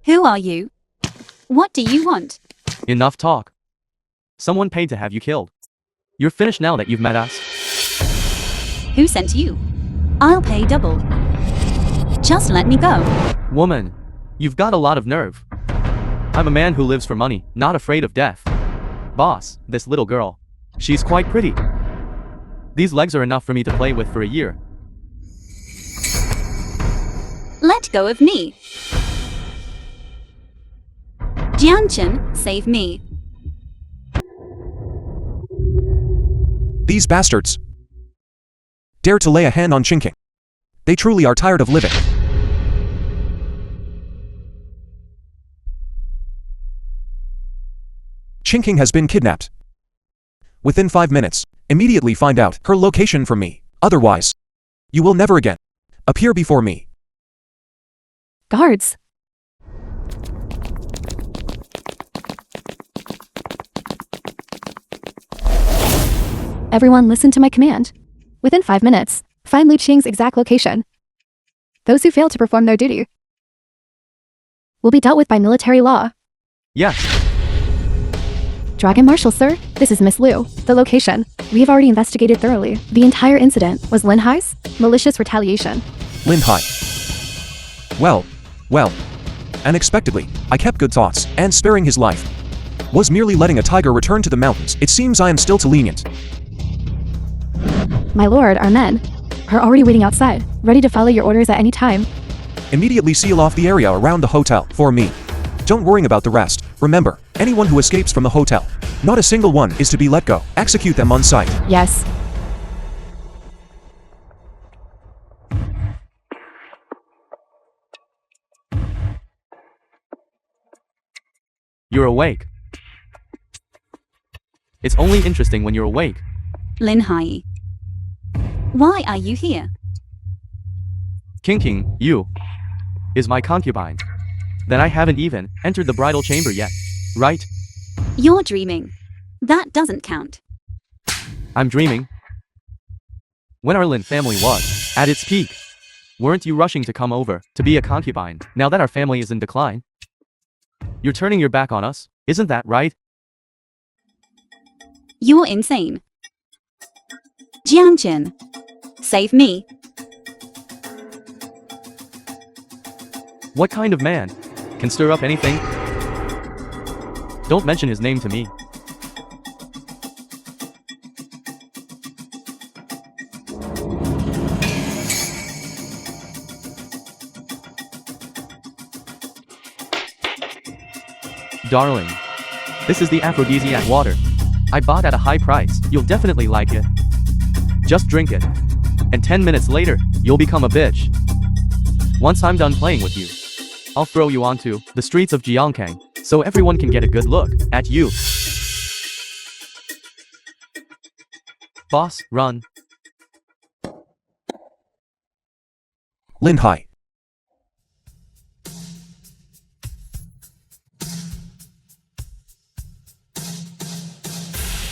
Who are you? What do you want? Enough talk. Someone paid to have you killed. You're finished now that you've met us. Who sent you? I'll pay double. Just let me go. Woman, you've got a lot of nerve. I'm a man who lives for money, not afraid of death. Boss, this little girl. She's quite pretty. These legs are enough for me to play with for a year. Let go of me. Jiangchen, save me. These bastards dare to lay a hand on Chinking. They truly are tired of living. Chinking has been kidnapped. Within 5 minutes, immediately find out her location from me. Otherwise, you will never again appear before me. Guards. Everyone listen to my command. Within 5 minutes, find Lu Qing's exact location. Those who fail to perform their duty will be dealt with by military law. Yes. Dragon Marshal, sir, this is Miss Liu. The location. We have already investigated thoroughly. The entire incident was Lin Hai's malicious retaliation. Lin Hai. Well. Unexpectedly, I kept good thoughts, and sparing his life was merely letting a tiger return to the mountains. It seems I am still too lenient. My lord, our men are already waiting outside, ready to follow your orders at any time. Immediately seal off the area around the hotel for me. Don't worry about the rest. Remember, anyone who escapes from the hotel, not a single one is to be let go. Execute them on sight. Yes. You're awake. It's only interesting when you're awake. Lin Hai. Why are you here? King, you is my concubine. Then I haven't even entered the bridal chamber yet, right? You're dreaming. That doesn't count. I'm dreaming. When our Lin family was at its peak, weren't you rushing to come over to be a concubine? Now that our family is in decline, you're turning your back on us, isn't that right? You're insane. Jiangchen, save me. What kind of man can stir up anything? Don't mention his name to me. Darling, this is the aphrodisiac water. I bought at a high price. You'll definitely like it. Just drink it. And 10 minutes later, you'll become a bitch. Once I'm done playing with you, I'll throw you onto the streets of Jiangkang, so everyone can get a good look at you. Boss, run. Lin Hai.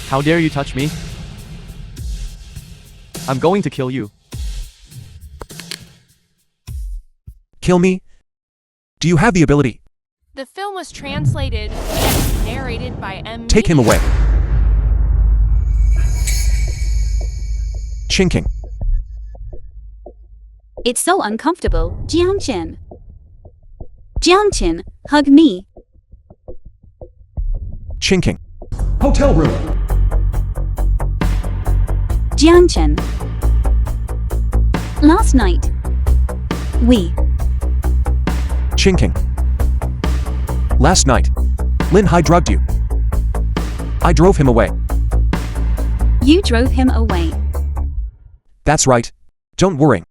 How dare you touch me? I'm going to kill you. Kill me? Do you have the ability? The film was translated and narrated by M. Take him away. Chinking. It's so uncomfortable, Jiangchen. Jiangchen, hug me. Chinking. Hotel room. Jiangchen. Last night, we. Chinking. Last night, Lin Hai drugged you. I drove him away. You drove him away. That's right. Don't worry.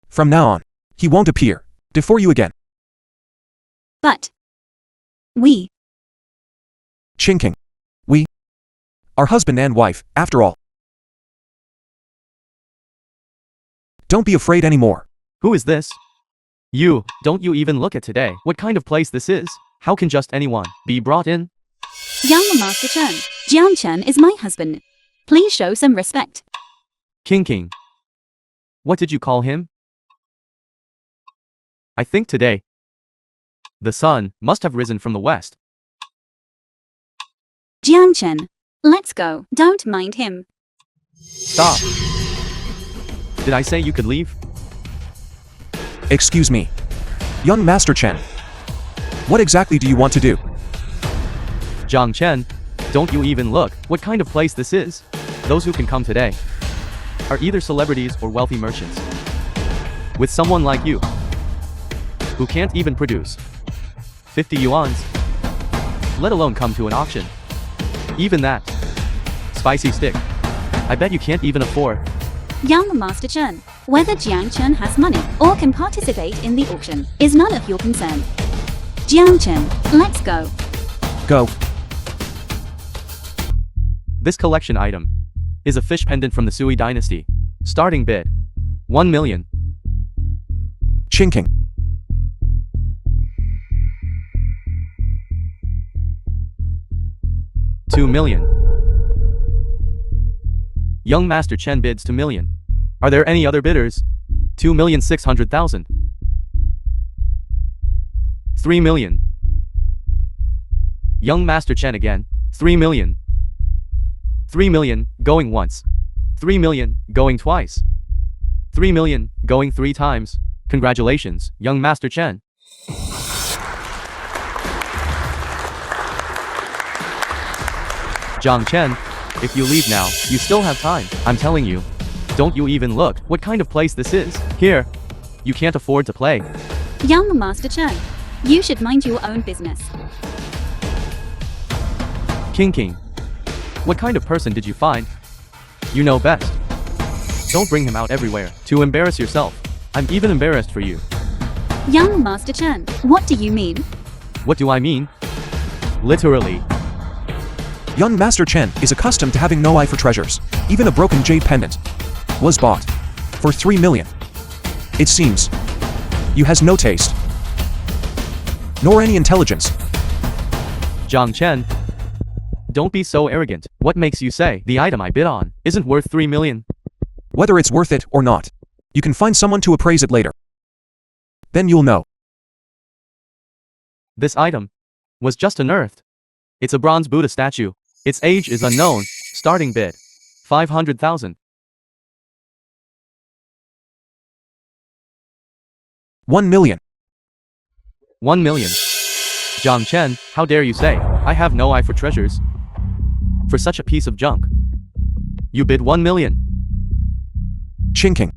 From now on, he won't appear before you again. But we. Chinking. We are husband and wife, after all. Don't be afraid anymore. Who is this? You, don't you even look at today what kind of place this is? How can just anyone be brought in? Young Master Chen, Jiangchen is my husband. Please show some respect. King. What did you call him? I think today The sun must have risen from the west. Jiang Chen, let's go. Don't mind him. Stop. Did I say you could leave? Excuse me. Young Master Chen. What exactly do you want to do? Jiang Chen, don't you even look what kind of place this is? Those who can come today are either celebrities or wealthy merchants. With someone like you, who can't even produce 50 yuans, let alone come to an auction. Even that spicy stick, I bet you can't even afford. Young Master Chen, whether Jiang Chen has money or can participate in the auction is none of your concern. Jiang Chen, let's go. Go. This collection item is a fish pendant from the Sui dynasty. Starting bid 1 million. Chinking. $2 million. Young Master Chen bids $2 million. Are there any other bidders? 2,600,000. 3 million. Young Master Chen again. 3 million. 3 million, going once. 3 million, going twice. 3 million, going 3 times. Congratulations, young Master Chen. Jiang Chen, if you leave now, you still have time. I'm telling you. Don't you even look what kind of place this is. Here, you can't afford to play. Young Master Chen, you should mind your own business. King. What kind of person did you find? You know best. Don't bring him out everywhere to embarrass yourself. I'm even embarrassed for you. Young Master Chen, what do you mean? What do I mean? Literally. Young Master Chen is accustomed to having no eye for treasures. Even a broken jade pendant was bought for 3 million. It seems you has no taste, nor any intelligence. Jiang Chen, don't be so arrogant. What makes you say the item I bid on isn't worth 3 million? Whether it's worth it or not, you can find someone to appraise it later. Then you'll know. This item was just unearthed. It's a bronze Buddha statue. Its age is unknown. Starting bid 500,000. 1 million. 1 million. Jiang Chen, how dare you say I have no eye for treasures? For such a piece of junk. You bid 1 million. Chinking.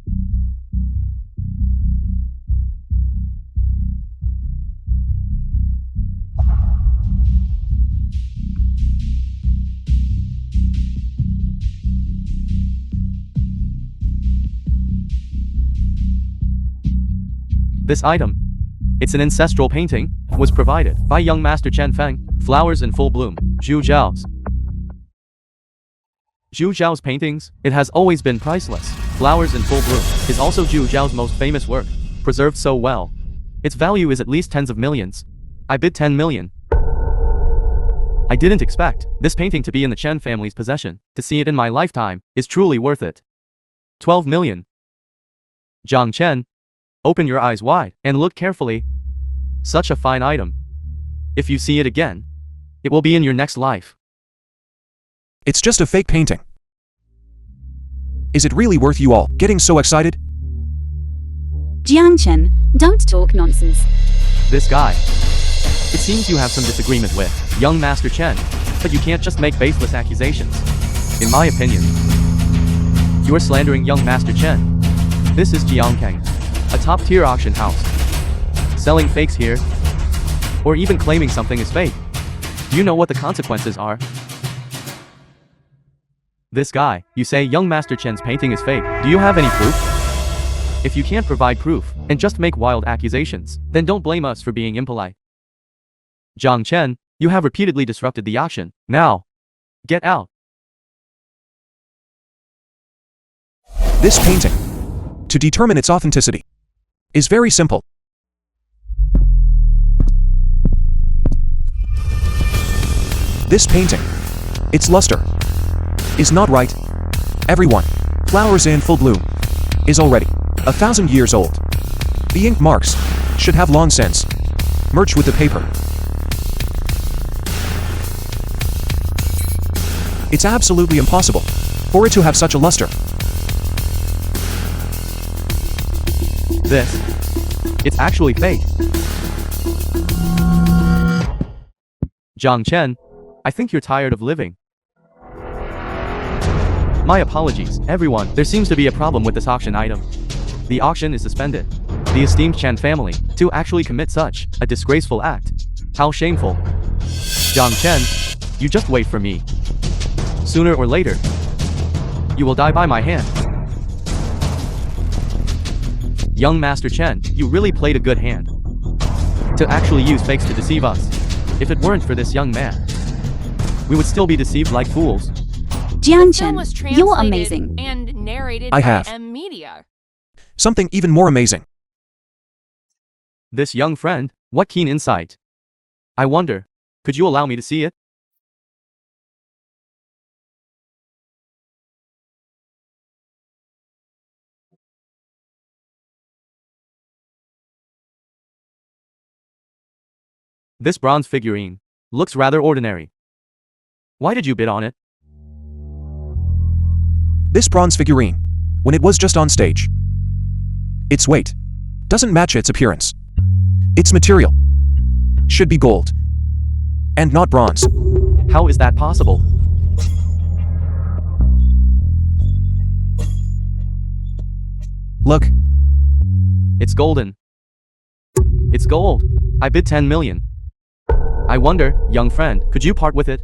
This item, it's an ancestral painting, was provided by young Master Chen Feng. Flowers in full bloom. Zhu Zhao's. Zhu Zhao's paintings, it has always been priceless. Flowers in full bloom is also Zhu Zhao's most famous work, preserved so well. Its value is at least tens of millions. I bid 10 million. I didn't expect this painting to be in the Chen family's possession. To see it in my lifetime is truly worth it. 12 million. Jiang Chen, open your eyes wide and look carefully. Such a fine item. If you see it again, it will be in your next life. It's just a fake painting. Is it really worth you all getting so excited? Jiang Chen, don't talk nonsense. This guy. It seems you have some disagreement with young Master Chen, but you can't just make baseless accusations. In my opinion, you're slandering young Master Chen. This is Jiangkang, a top-tier auction house. Selling fakes here, or even claiming something is fake. Do you know what the consequences are? This guy, you say young Master Chen's painting is fake. Do you have any proof? If you can't provide proof, and just make wild accusations, then don't blame us for being impolite. Jiang Chen, you have repeatedly disrupted the auction. Now, get out. This painting, to determine its authenticity, is very simple. This painting, its luster, is not right. Everyone, flowers in full bloom, is already 1,000 years old. The ink marks should have long since merged with the paper. It's absolutely impossible for it to have such a luster. It's actually fake. Jiang Chen, I think you're tired of living. My apologies, everyone. There seems to be a problem with this auction item. The auction is suspended. The esteemed Chen family, to actually commit such a disgraceful act. How shameful. Jiang Chen, you just wait for me. Sooner or later, you will die by my hand. Young Master Chen, you really played a good hand. To actually use fakes to deceive us. If it weren't for this young man, we would still be deceived like fools. Jiang Film Chen, was you're translated amazing. and narrated I by have. M Media. Something even more amazing. This young friend, what keen insight. I wonder, could you allow me to see it? This bronze figurine looks rather ordinary. Why did you bid on it? This bronze figurine, when it was just on stage, its weight doesn't match its appearance. Its material should be gold and not bronze. How is that possible? Look, It's golden. It's gold. I bid 10 million. I wonder, young friend, could you part with it?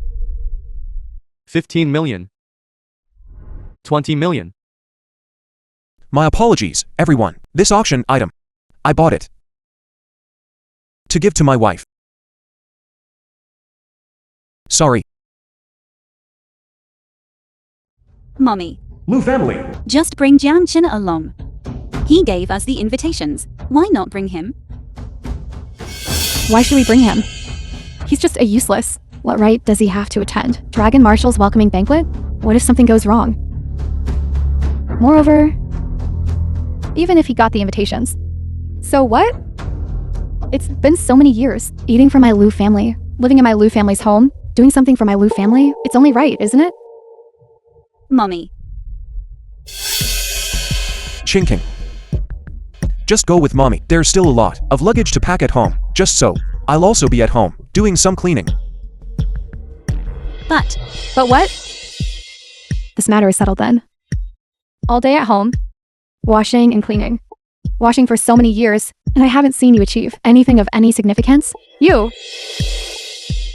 15 million. 20 million. my apologies, everyone. This auction item, I bought it to give to my wife. Sorry. Mommy, Lu family. just bring Jiang Chen along. He gave us the invitations. Why not bring him? Why should we bring him? He's just a useless. What right does he have to attend Dragon Marshal's welcoming banquet? What if something goes wrong? Moreover, even if he got the invitations, so what? It's been so many years, eating for my Lu family, living in my Lu family's home, doing something for my Lu family. It's only right, isn't it? Mommy, Chinking. Just go with mommy. There's still a lot of luggage to pack at home. Just so, I'll also be at home, doing some cleaning. but But what? This matter is settled then. All day at home, washing and cleaning. Washing for so many years, and I haven't seen you achieve anything of any significance. You!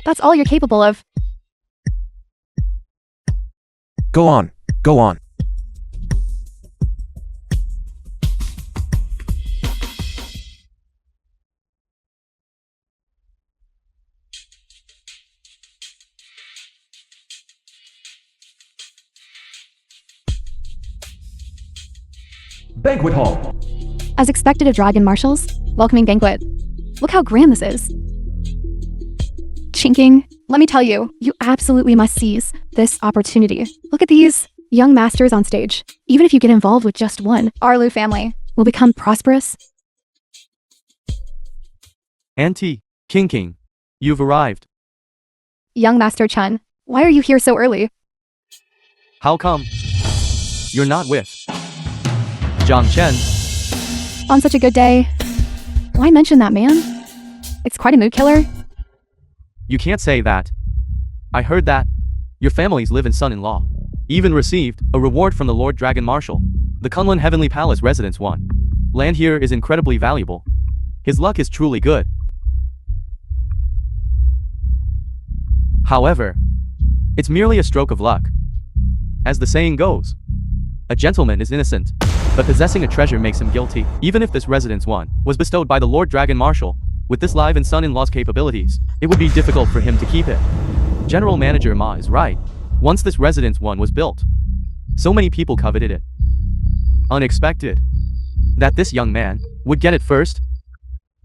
That's all you're capable of. Go on, go on. Banquet hall. As expected at Dragon Marshal's welcoming banquet. Look how grand this is. Chinking, let me tell you, you absolutely must seize this opportunity. Look at these young masters on stage. Even if you get involved with just one, our Lu family will become prosperous. Auntie, King, you've arrived. Young Master Chen, why are you here so early? How come? You're not with Jiang Chen. On such a good day. Why mention that man? It's quite a mood killer. You can't say that. I heard that your families live in son-in-law. Even received a reward from the Lord Dragon Marshal. The Kunlun Heavenly Palace Residence won. Land here is incredibly valuable. His luck is truly good. However, it's merely a stroke of luck. As the saying goes, a gentleman is innocent, but possessing a treasure makes him guilty. Even if this residence one was bestowed by the Lord Dragon Marshal, with this live and son-in-law's capabilities, it would be difficult for him to keep it. General Manager Ma is right. Once this residence one was built, so many people coveted it. Unexpected that this young man would get it first.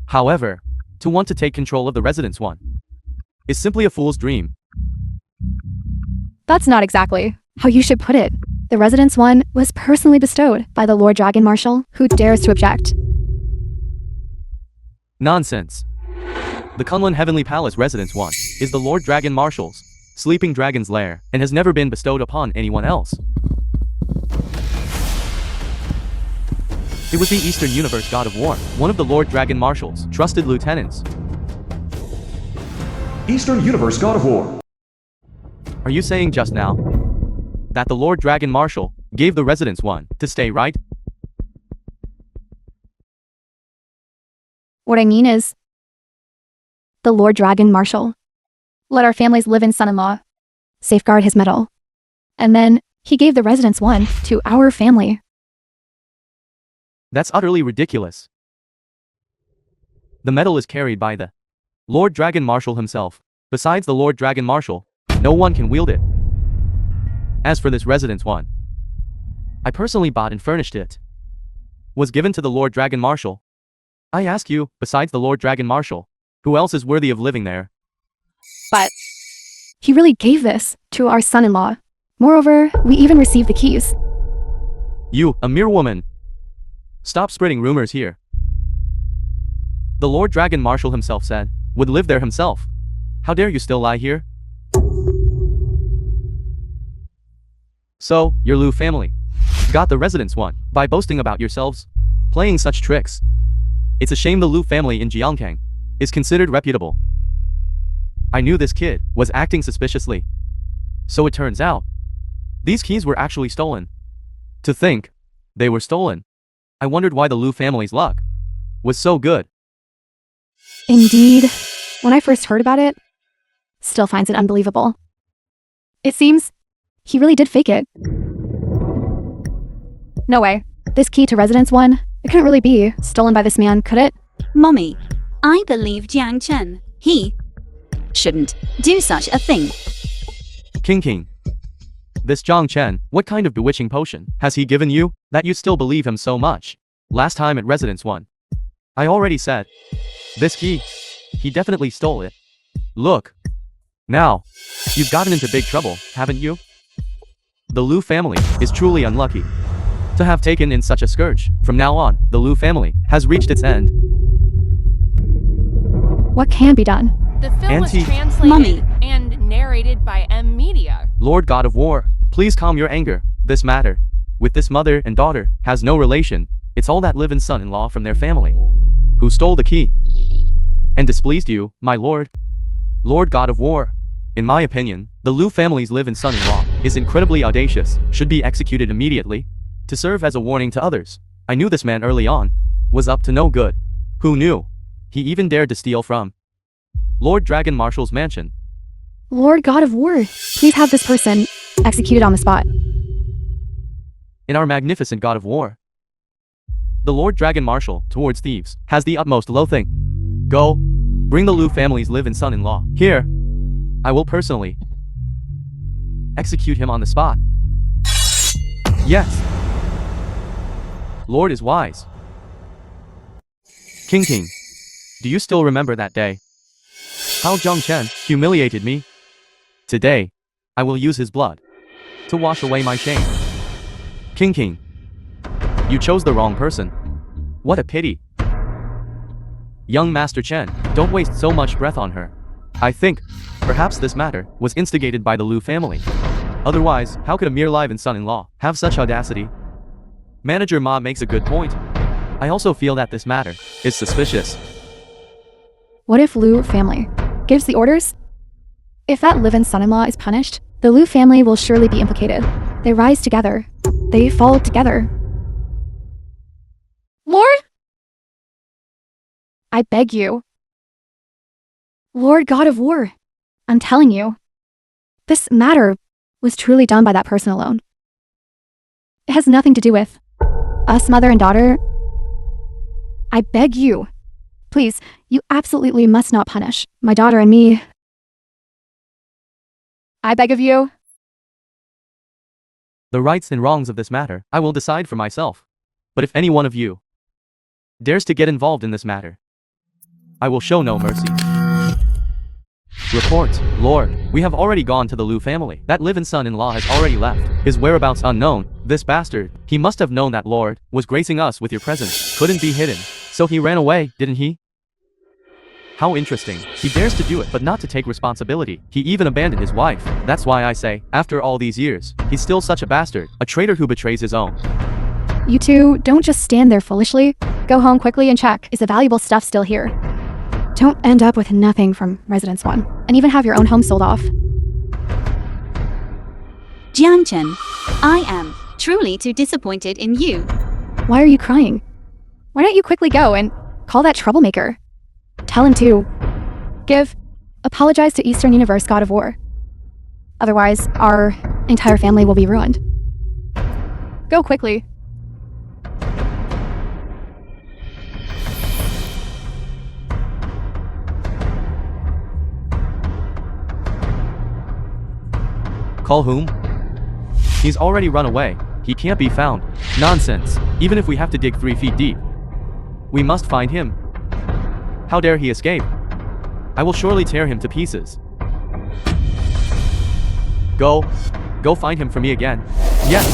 However, to want to take control of the residence one is simply a fool's dream. That's not exactly how you should put it. The Residence One was personally bestowed by the Lord Dragon Marshal, who dares to object. Nonsense. The Kunlun Heavenly Palace Residence 1 is the Lord Dragon Marshal's sleeping dragon's lair and has never been bestowed upon anyone else. It was the Eastern Universe God of War, one of the Lord Dragon Marshal's trusted lieutenants. Eastern Universe God of War. Are you saying just now that the Lord Dragon Marshal gave the Residence 1 to stay, right? What I mean is, the Lord Dragon Marshal let our families live in son-in-law, safeguard his metal, and then he gave the Residence 1 to our family. That's utterly ridiculous. The medal is carried by the Lord Dragon Marshal himself. Besides the Lord Dragon Marshal, no one can wield it. As for this Residence 1, I personally bought and furnished it. Was given to the Lord Dragon Marshal. I ask you, besides the Lord Dragon Marshal, who else is worthy of living there? But he really gave this to our son-in-law. Moreover, we even received the keys. You, a mere woman. Stop spreading rumors here. The Lord Dragon Marshal himself said, would live there himself. How dare you still lie here? So, your Lu family got the Residence 1 by boasting about yourselves, playing such tricks. It's a shame the Lu family in Jiangkang is considered reputable. I knew this kid was acting suspiciously. So it turns out, these keys were actually stolen. To think they were stolen. I wondered why the Lu family's luck was so good. Indeed, when I first heard about it, still finds it unbelievable. It seems he really did fake it. No way. This key to Residence 1, it couldn't really be stolen by this man, could it? Mommy, I believe Jiang Chen. He shouldn't do such a thing. King. This Zhang Chen, what kind of bewitching potion has he given you, that you still believe him so much? Last time at Residence 1, I already said, this key, he definitely stole it. Look. Now, you've gotten into big trouble, haven't you? The Lu family is truly unlucky to have taken in such a scourge. From now on, the Lu family has reached its end. What can be done? The film was Auntie. translated Mommy. and narrated by M Media. Lord God of War, please calm your anger. This matter with this mother and daughter has no relation. It's all that live-in son-in-law from their family who stole the key and displeased you, my lord. Lord God of War, in my opinion, the Lu family's live-in son-in-law is incredibly audacious, should be executed immediately to serve as a warning to others. I knew this man early on was up to no good. Who knew? He even dared to steal from Lord Dragon Marshal's mansion. Lord God of War, please have this person executed on the spot. In our magnificent God of War, the Lord Dragon Marshal towards thieves has the utmost loathing. Go, bring the Lu family's live-in son-in-law here. I will personally execute him on the spot. Yes. Lord is wise. King, do you still remember that day? How Zhang Chen humiliated me? Today, I will use his blood to wash away my shame. King, you chose the wrong person. What a pity. Young Master Chen, don't waste so much breath on her. I think, perhaps this matter was instigated by the Lu family. Otherwise, how could a mere live-in son-in-law have such audacity? Manager Ma makes a good point. I also feel that this matter is suspicious. What if Lu family gives the orders? If that live-in son-in-law is punished, the Lu family will surely be implicated. They rise together. They fall together. Lord? I beg you. Lord God of War, I'm telling you, this matter was truly done by that person alone. It has nothing to do with us, mother and daughter. I beg you, please, you absolutely must not punish my daughter and me. I beg of you. The rights and wrongs of this matter, I will decide for myself. But if any one of you dares to get involved in this matter, I will show no mercy. Report, Lord, we have already gone to the Lu family. That live-in son-in-law has already left. His whereabouts unknown. This bastard, he must have known that Lord was gracing us with your presence. Couldn't be hidden. So he ran away, didn't he? How interesting. He dares to do it but not to take responsibility. He even abandoned his wife. That's why I say, after all these years, he's still such a bastard. A traitor who betrays his own. You two, don't just stand there foolishly. Go home quickly and check, is the valuable stuff still here? Don't end up with nothing from Residence 1, and even have your own home sold off. Jiang Chen, I am truly too disappointed in you. Why are you crying? Why don't you quickly go and call that troublemaker? Tell him to apologize to Eastern Universe God of War. Otherwise, our entire family will be ruined. Go quickly. Call whom? He's already run away. He can't be found. Nonsense. Even if we have to dig 3 feet deep. We must find him. How dare he escape? I will surely tear him to pieces. Go find him for me again. Yes.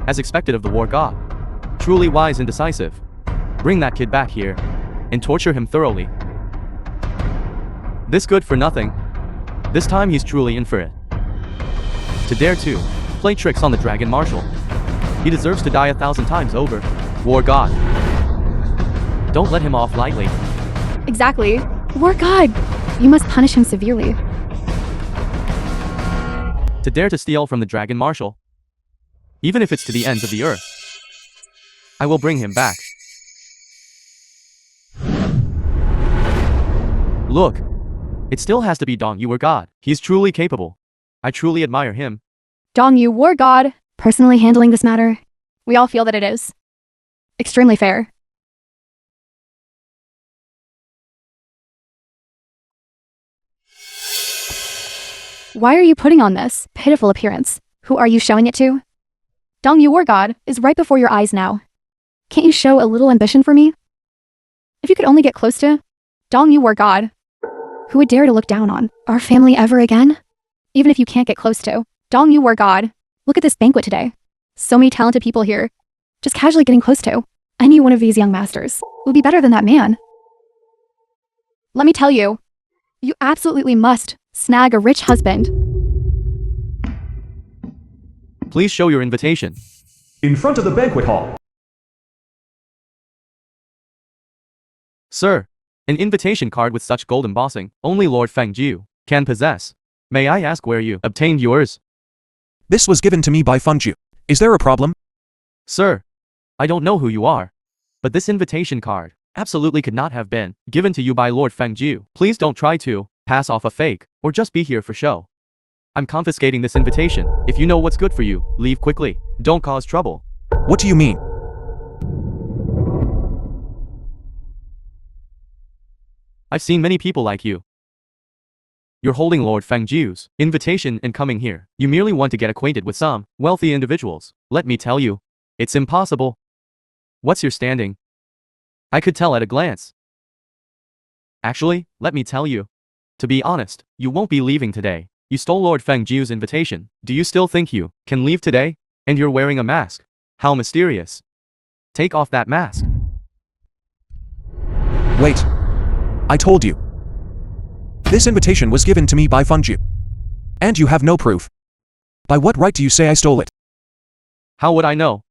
As expected of the war god. Truly wise and decisive. Bring that kid back here and torture him thoroughly. This good for nothing. This time he's truly in for it. To dare to play tricks on the Dragon Marshal. He deserves to die 1,000 times over. War god. Don't let him off lightly. Exactly. War God! You must punish him severely. To dare to steal from the Dragon Marshal. Even if it's to the ends of the earth. I will bring him back. Look. It still has to be Dong Yu War God. He's truly capable. I truly admire him. Dong Yu War God, personally handling this matter. We all feel that it is extremely fair. Why are you putting on this pitiful appearance? Who are you showing it to? Dong Yu War God is right before your eyes now. Can't you show a little ambition for me? If you could only get close to Dong Yu War God, who would dare to look down on our family ever again? Even if you can't get close to Dong Yu War God, look at this banquet today. So many talented people here. Just casually getting close to any one of these young masters would be better than that man. Let me tell you, you absolutely must snag a rich husband. Please show your invitation. In front of the banquet hall. Sir, an invitation card with such gold embossing, only Lord Fengjiu can possess. May I ask where you obtained yours? This was given to me by Fengjiu. Is there a problem? Sir, I don't know who you are, but this invitation card absolutely could not have been given to you by Lord Fengjiu. Please don't try to pass off a fake, or just be here for show. I'm confiscating this invitation. If you know what's good for you, leave quickly. Don't cause trouble. What do you mean? I've seen many people like you. You're holding Lord Fengjiu's invitation and coming here. You merely want to get acquainted with some wealthy individuals. Let me tell you, it's impossible. What's your standing? I could tell at a glance. Actually, let me tell you. To be honest, you won't be leaving today. You stole Lord Fengjiu's invitation. Do you still think you can leave today? And you're wearing a mask. How mysterious. Take off that mask. Wait. I told you. This invitation was given to me by Fengjiu. And you have no proof. By what right do you say I stole it? How would I know?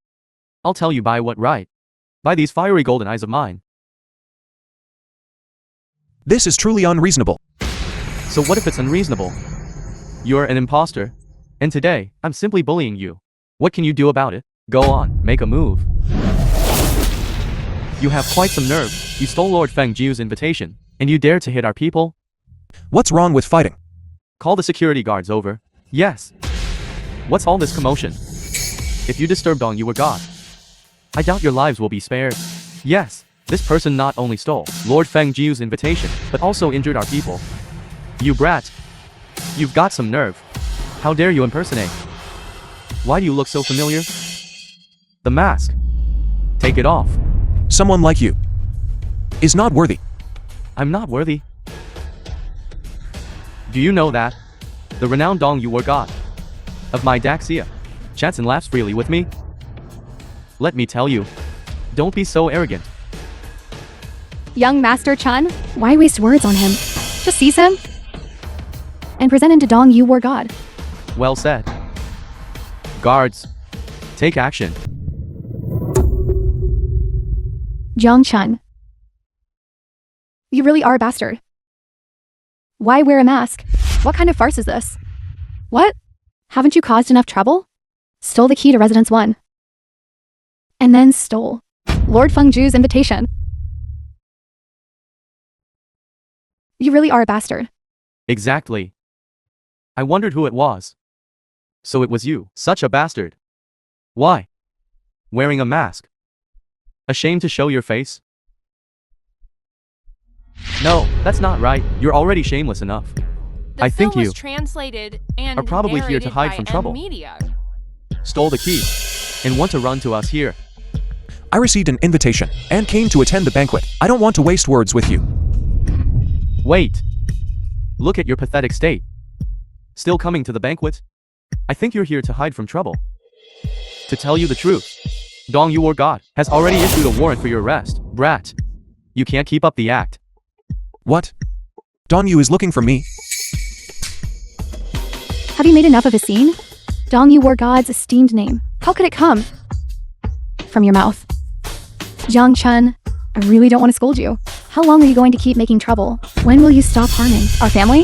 I'll tell you by what right. By these fiery golden eyes of mine. This is truly unreasonable. So what if it's unreasonable? You're an imposter. And today, I'm simply bullying you. What can you do about it? Go on, make a move. You have quite some nerve. You stole Lord Fengjiu's invitation. And you dare to hit our people? What's wrong with fighting? Call the security guards over. Yes. What's all this commotion? If you disturb Dong Yu War God, I doubt your lives will be spared. Yes, this person not only stole Lord Fengjiu's invitation, but also injured our people. You brat. You've got some nerve. How dare you impersonate? Why do you look so familiar? The mask. Take it off. Someone like you is not worthy. I'm not worthy. Do you know that? The renowned Dong Yu War God of my Daxia chats and laughs freely with me? Let me tell you, Don't be so arrogant. Young Master Chen, why waste words on him? Just seize him and present him to Dong Yu War God. Well said. Guards, take action. Jiang Chen, you really are a bastard. Why wear a mask? What kind of farce is this? What? Haven't you caused enough trouble? Stole the key to Residence 1. And then stole Lord Fengju's invitation. You really are a bastard. Exactly. I wondered who it was. So it was you, such a bastard. Why? Wearing a mask. Ashamed to show your face? No, that's not right. You're already shameless enough. The I think film you was translated and are probably here to narrated hide by from M trouble. Media. Stole the key and want to run to us here. I received an invitation and came to attend the banquet. I don't want to waste words with you. Wait. Look at your pathetic state. Still coming to the banquet? I think you're here to hide from trouble. To tell you the truth, Dong Yu War God has already issued a warrant for your arrest. Brat. You can't keep up the act. What? Dong Yu is looking for me? Have you made enough of a scene? Dong Yu War God's esteemed name. How could it come from your mouth? Jiang Chen, I really don't want to scold you. How long are you going to keep making trouble? When will you stop harming our family?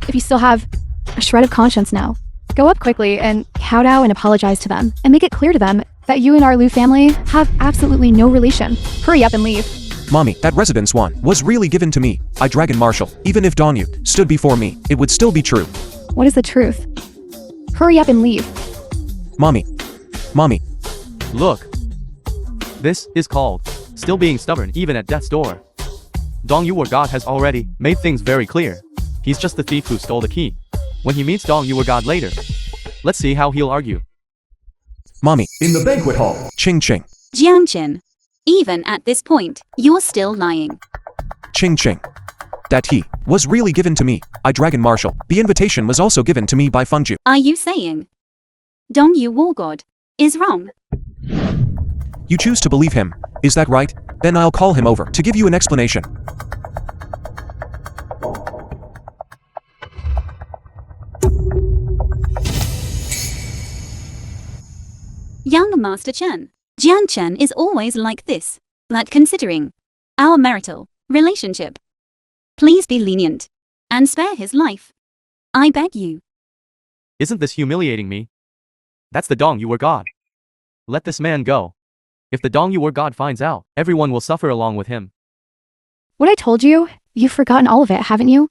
If you still have a shred of conscience now, go up quickly and kowtow and apologize to them and make it clear to them that you and our Lu family have absolutely no relation. Hurry up and leave. Mommy, that Residence 1 was really given to me. I Dragon Marshal. Even if Dong Yu stood before me, it would still be true. What is the truth? Hurry up and leave. Mommy. Mommy. Look. This is called still being stubborn even at death's door. Dong Yu War God has already made things very clear. He's just the thief who stole the key. When he meets Dong Yu War God later, let's see how he'll argue. Mommy. In the banquet hall. Ching ching. Jiang Chen, even at this point, you're still lying. Ching ching. That key was really given to me. I Dragon Marshal. The invitation was also given to me by Fengju. Are you saying Dong Yu War God is wrong? You choose to believe him, is that right? Then I'll call him over to give you an explanation. Young Master Chen, Jiang Chen is always like this, but considering our marital relationship, please be lenient and spare his life. I beg you. Isn't this humiliating me? That's the Dong Yu War God. Let this man go. If the Dong Yu War God finds out, everyone will suffer along with him. What I told you, you've forgotten all of it, haven't you?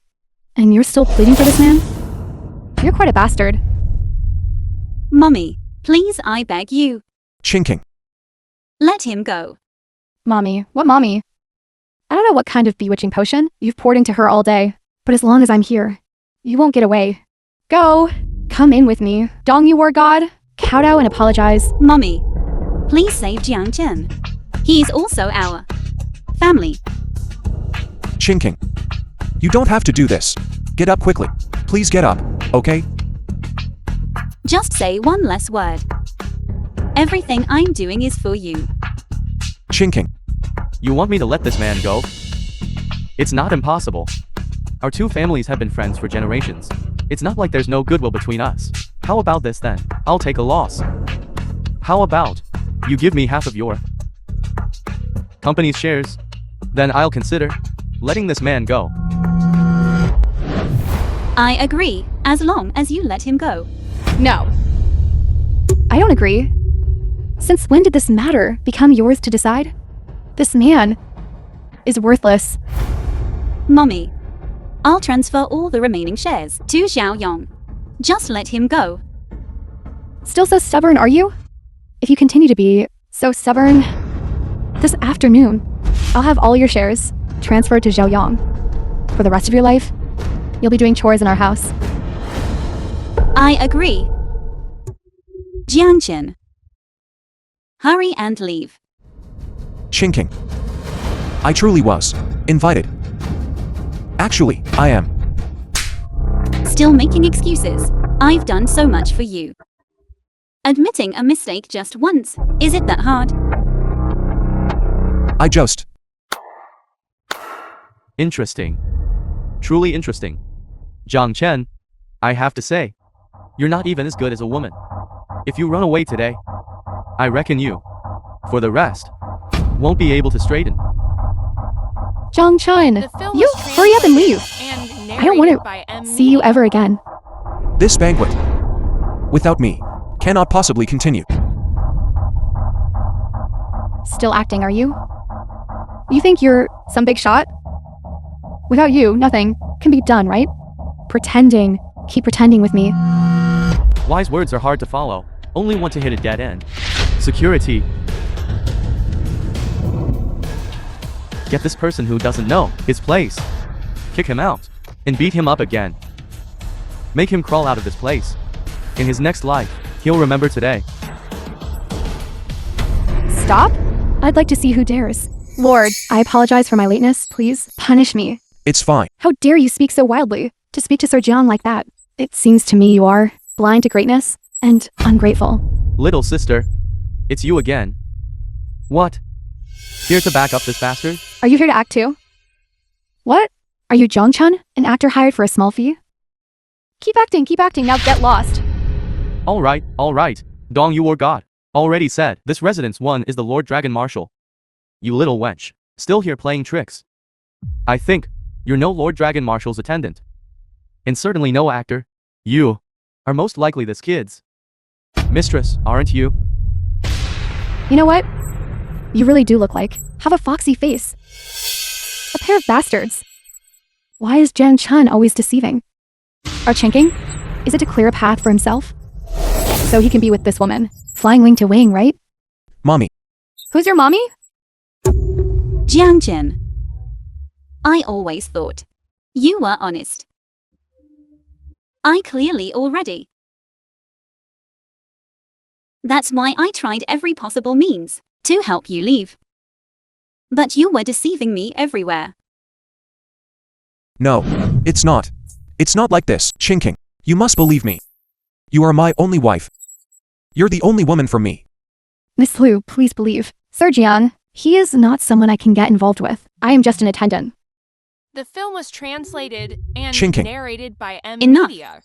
And you're still pleading for this man? You're quite a bastard. Mummy, please I beg you. Chinking. Let him go. Mommy, what mommy? I don't know what kind of bewitching potion you've poured into her all day, but as long as I'm here, you won't get away. Go! Come in with me. Dong Yu War God, kowtow and apologize. Mummy, please save Jiang Chen. He's also our family. Chinking. You don't have to do this. Get up quickly. Please get up, okay? Just say one less word. Everything I'm doing is for you. Chinking. You want me to let this man go? It's not impossible. Our two families have been friends for generations. It's not like there's no goodwill between us. How about this then? I'll take a loss. How about you give me half of your company's shares? Then I'll consider letting this man go. I agree, as long as you let him go. No. I don't agree. Since when did this matter become yours to decide? This man is worthless. Mummy, I'll transfer all the remaining shares to Xiao Yong. Just let him go. Still so stubborn, are you? If you continue to be so stubborn, this afternoon, I'll have all your shares transferred to Xiao Yang. For the rest of your life, you'll be doing chores in our house. I agree. Jiang Chen, hurry and leave. Chinking. I truly was invited. Actually, I am. Still making excuses. I've done so much for you. Admitting a mistake just once, is it that hard? I just. Interesting. Truly interesting. Jiang Chen, I have to say, you're not even as good as a woman. If you run away today, I reckon you, for the rest, won't be able to straighten. Jiang Chen, The film you was hurry up and leave. translated and I don't want narrated by M. to see you Media. ever again. This banquet, without me, cannot possibly continue. Still acting, are you? You think you're some big shot? Without you, nothing can be done, right? Pretending. Keep pretending with me. Wise words are hard to follow. Only want to hit a dead end. Security. Get this person who doesn't know his place. Kick him out. And beat him up again. Make him crawl out of this place. In his next life, he'll remember today. Stop? I'd like to see who dares. Lord, I apologize for my lateness. Please punish me. It's fine. How dare you speak so wildly? To speak to Sir Jiang like that. It seems to me you are blind to greatness and ungrateful. Little sister. It's you again. What? Here to back up this bastard? Are you here to act too? What? Are you Jiang Chen, an actor hired for a small fee? Keep acting, now get lost. Alright. Dong you or God. Already said, this residence one is the Lord Dragon Marshal. You little wench. Still here playing tricks. I think, you're no Lord Dragon Marshal's attendant. And certainly no actor. You are most likely this kid's mistress, aren't you? You know what? You really do look like. Have a foxy face. A pair of bastards. Why is Jiang Chen always deceiving? Are chinking? Is it to clear a path for himself? So he can be with this woman. Flying wing to wing, right? Mommy. Who's your mommy? Jiang Chen. I always thought you were honest. I clearly already. That's why I tried every possible means to help you leave. But you were deceiving me everywhere. No, it's not. It's not like this, Chinking. You must believe me. You are my only wife. You're the only woman for me. Miss Liu, please believe. Sir Jiang, he is not someone I can get involved with. I am just an attendant. The film was translated and Chinking. narrated by M. Enough. Media.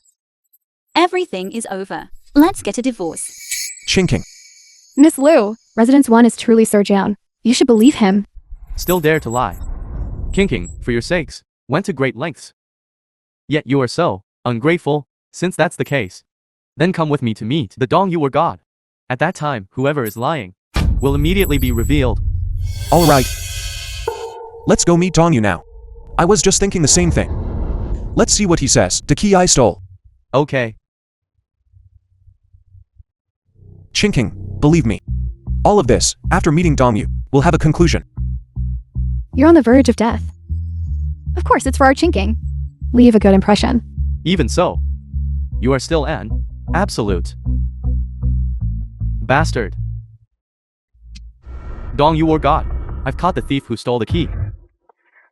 Everything is over. Let's get a divorce. Chinking. Miss Liu, Residence 1 is truly Sir Jiang. You should believe him. Still dare to lie. Kinking, for your sakes, went to great lengths. Yet you are so ungrateful. Since that's the case, then come with me to meet the Dong you were God. At that time, whoever is lying will immediately be revealed. Alright. Let's go meet Dong Yu now. I was just thinking the same thing. Let's see what he says. The key I stole. Okay. Chinking, believe me. All of this, after meeting Dong Yu, will have a conclusion. You're on the verge of death. Of course, it's for our chinking. Leave a good impression. Even so, you are still an absolute bastard. Dong you or God. I've caught the thief who stole the key.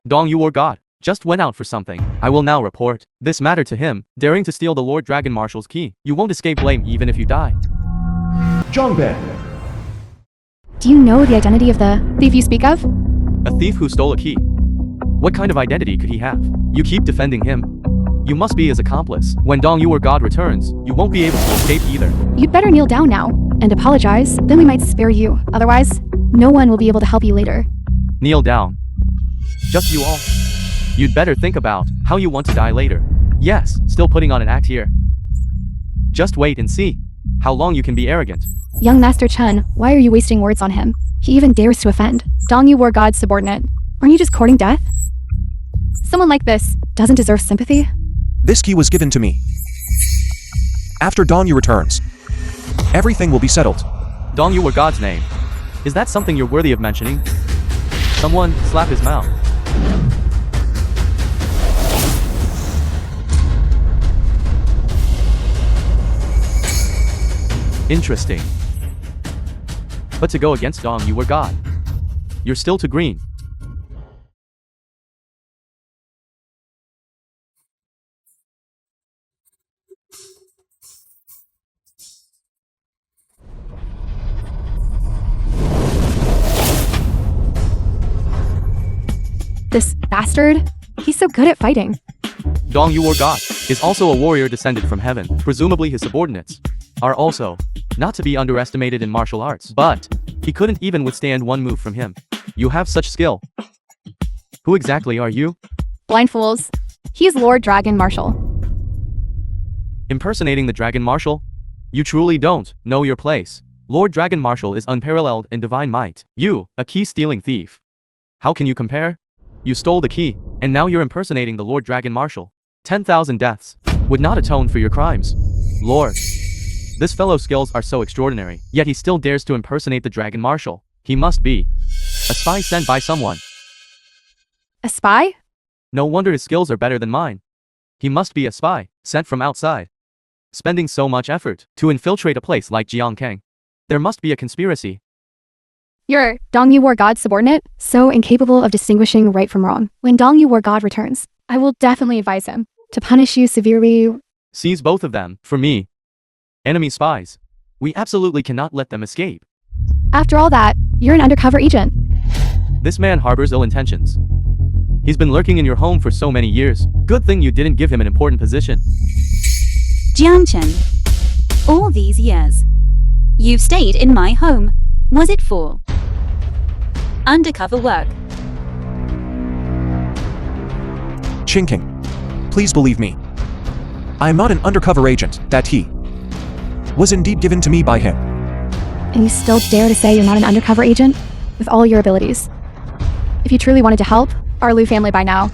Dong you or God just went out for something. I will now report this matter to him, daring to steal the Lord Dragon Marshal's key. You won't escape blame even if you die. Do you know the identity of the thief you speak of? A thief who stole a key. What kind of identity could he have? You keep defending him. You must be his accomplice. When Dong you or God returns, you won't be able to escape either. You'd better kneel down now and apologize, then we might spare you. Otherwise, no one will be able to help you later. Kneel down. Just you all. You'd better think about how you want to die later. Yes, still putting on an act here. Just wait and see how long you can be arrogant. Young Master Chen, why are you wasting words on him? He even dares to offend. Dong Yu were God's subordinate. Aren't you just courting death? Someone like this doesn't deserve sympathy. This key was given to me. After Dong Yu returns, everything will be settled. Dong you were God's name. Is that something you're worthy of mentioning? Someone slap his mouth. Interesting. But to go against Dong you were God. You're still too green. This bastard? He's so good at fighting. Dong Yu or God is also a warrior descended from heaven. Presumably his subordinates are also not to be underestimated in martial arts. But he couldn't even withstand one move from him. You have such skill. Who exactly are you? Blind fools. He's Lord Dragon Marshal. Impersonating the Dragon Marshal? You truly don't know your place. Lord Dragon Marshal is unparalleled in divine might. You, a key-stealing thief. How can you compare? You stole the key, and now you're impersonating the Lord Dragon Marshal. 10,000 deaths would not atone for your crimes. Lord. This fellow's skills are so extraordinary, yet he still dares to impersonate the Dragon Marshal. He must be a spy sent by someone. A spy? No wonder his skills are better than mine. He must be a spy, sent from outside. Spending so much effort to infiltrate a place like Jiangkang. There must be a conspiracy. You're Dong Yu War God's subordinate, so incapable of distinguishing right from wrong. When Dong Yu War God returns, I will definitely advise him to punish you severely. Seize both of them, for me. Enemy spies. We absolutely cannot let them escape. After all that, you're an undercover agent. This man harbors ill intentions. He's been lurking in your home for so many years. Good thing you didn't give him an important position. Jiang Chen, all these years, you've stayed in my home. Was it for undercover work? Chinking. Please believe me. I am not an undercover agent. That he was indeed given to me by him. And you still dare to say you're not an undercover agent? With all your abilities. If you truly wanted to help, our Lu family by now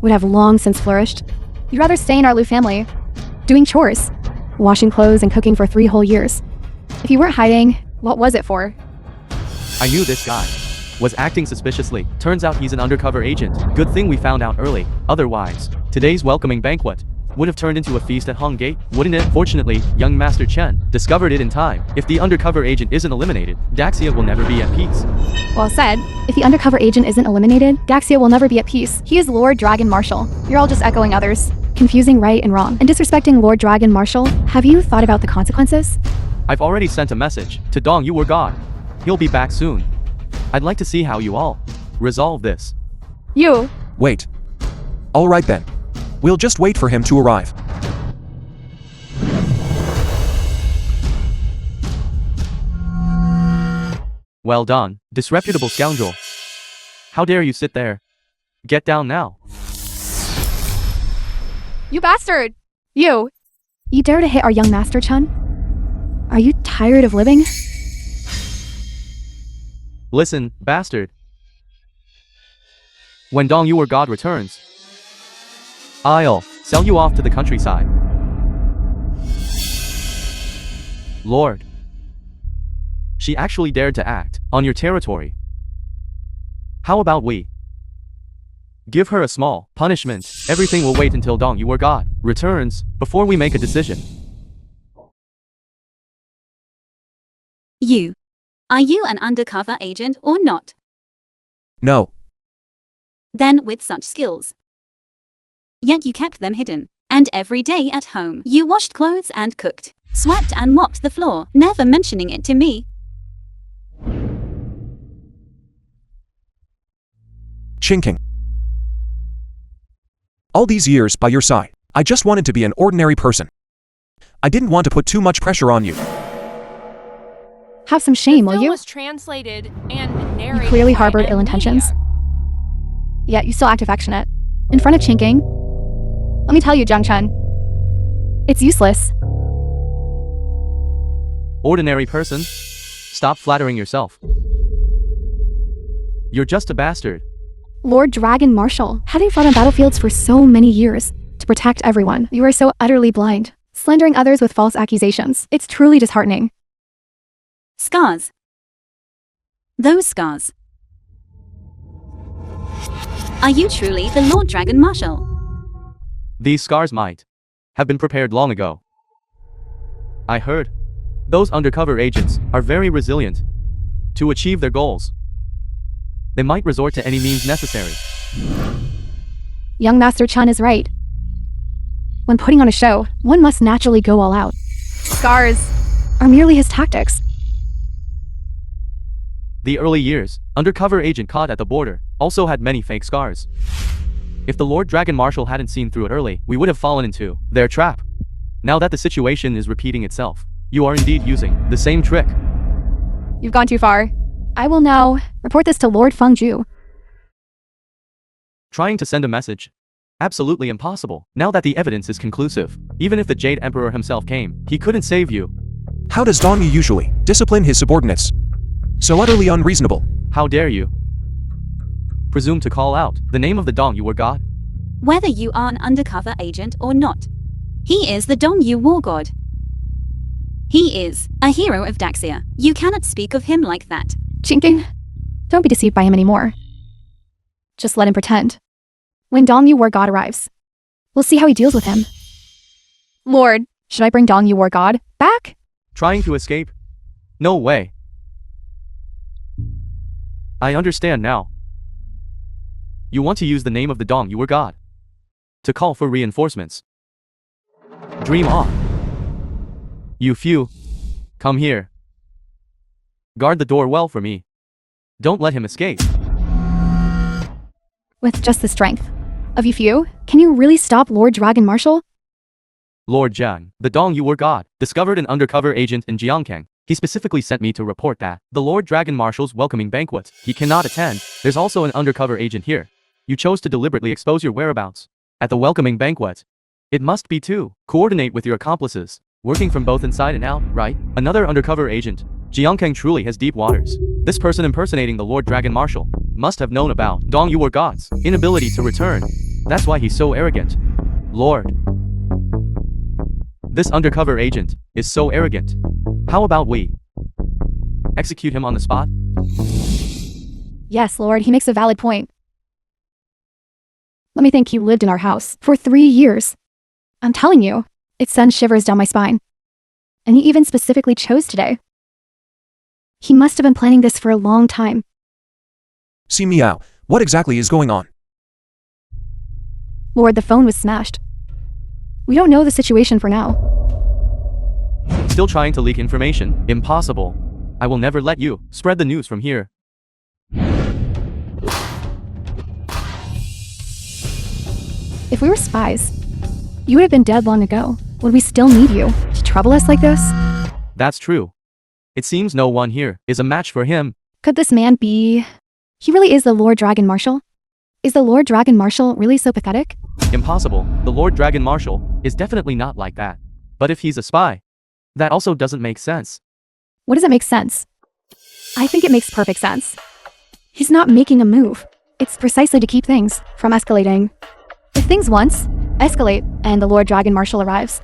would have long since flourished. You'd rather stay in our Lu family, doing chores, washing clothes and cooking for 3 whole years. If you weren't hiding, what was it for? I knew this guy was acting suspiciously. Turns out he's an undercover agent. Good thing we found out early. Otherwise, today's welcoming banquet would have turned into a feast at Hong Gate, wouldn't it? Fortunately, young Master Chen discovered it in time. If the undercover agent isn't eliminated, Daxia will never be at peace. Well said. If the undercover agent isn't eliminated, Daxia will never be at peace. He is Lord Dragon Marshal. You're all just echoing others, confusing right and wrong, and disrespecting Lord Dragon Marshal. Have you thought about the consequences? I've already sent a message to Dong Yu or God. He'll be back soon. I'd like to see how you all resolve this. You. Wait. All right then. We'll just wait for him to arrive. Well done, disreputable scoundrel. How dare you sit there? Get down now. You bastard! You! You dare to hit our young Master Chen? Are you tired of living? Listen, bastard. When Dong Yu or God returns, I'll sell you off to the countryside. Lord. She actually dared to act on your territory. How about we give her a small punishment? Everything will wait until Dong Yu or God returns before we make a decision. You. Are you an undercover agent or not? No. Then with such skills. Yet you kept them hidden. And every day at home, you washed clothes and cooked, swept and mopped the floor, never mentioning it to me. Chinking. All these years by your side, I just wanted to be an ordinary person. I didn't want to put too much pressure on you. Have some shame, will Film you? was translated and You narrated clearly by harbored ill Media. intentions. Yet you still act affectionate. In front of Chinking. Let me tell you, Jiang Chen. It's useless. Ordinary person? Stop flattering yourself. You're just a bastard. Lord Dragon Marshal, having fought on battlefields for so many years to protect everyone, you are so utterly blind, slandering others with false accusations. It's truly disheartening. Scars. Those scars. Are you truly the Lord Dragon Marshal? These scars might have been prepared long ago. I heard those undercover agents are very resilient to achieve their goals. They might resort to any means necessary. Young Master Chen is right. When putting on a show, one must naturally go all out. Scars are merely his tactics. The early years, undercover agent caught at the border, also had many fake scars. If the Lord Dragon Marshal hadn't seen through it early, we would have fallen into their trap. Now that the situation is repeating itself, you are indeed using the same trick. You've gone too far. I will now report this to Lord Fengju. Trying to send a message? Absolutely impossible. Now that the evidence is conclusive, even if the Jade Emperor himself came, he couldn't save you. How does Dongyu usually discipline his subordinates? So utterly unreasonable. How dare you presume to call out the name of the Dongyu War God? Whether you are an undercover agent or not, he is the Dongyu War God. He is a hero of Daxia. You cannot speak of him like that. Chinking, don't be deceived by him anymore. Just let him pretend. When Dongyu War God arrives, we'll see how he deals with him. Lord, should I bring Dongyu War God back? Trying to escape? No way. I understand now. You want to use the name of the Dongyu War God to call for reinforcements. Dream on. You few, come here. Guard the door well for me. Don't let him escape. With just the strength of you few, can you really stop Lord Dragon Marshal? Lord Jiang, the Dongyu War God, discovered an undercover agent in Jiangkang. He specifically sent me to report that the Lord Dragon Marshal's welcoming banquet he cannot attend. There's also an undercover agent here. You chose to deliberately expose your whereabouts at the welcoming banquet. It must be to coordinate with your accomplices, working from both inside and out, right? Another undercover agent. Jiangkang truly has deep waters. This person impersonating the Lord Dragon Marshal must have known about Dongyu War God's inability to return. That's why he's so arrogant. Lord. This undercover agent is so arrogant. How about we execute him on the spot? Yes, Lord, he makes a valid point. Let me think, he lived in our house for 3 years. I'm telling you, it sends shivers down my spine. And he even specifically chose today. He must have been planning this for a long time. See Meow, what exactly is going on? Lord, the phone was smashed. We don't know the situation for now. Still trying to leak information? Impossible. I will never let you spread the news from here. If we were spies, you would have been dead long ago. Would we still need you to trouble us like this? That's true. It seems no one here is a match for him. Could this man be... He really is the Lord Dragon Marshal? Is the Lord Dragon Marshal really so pathetic? Impossible. The Lord Dragon Marshal is definitely not like that. But if he's a spy, that also doesn't make sense. What does it make sense? I think it makes perfect sense. He's not making a move. It's precisely to keep things from escalating. If things once escalate and the Lord Dragon Marshal arrives,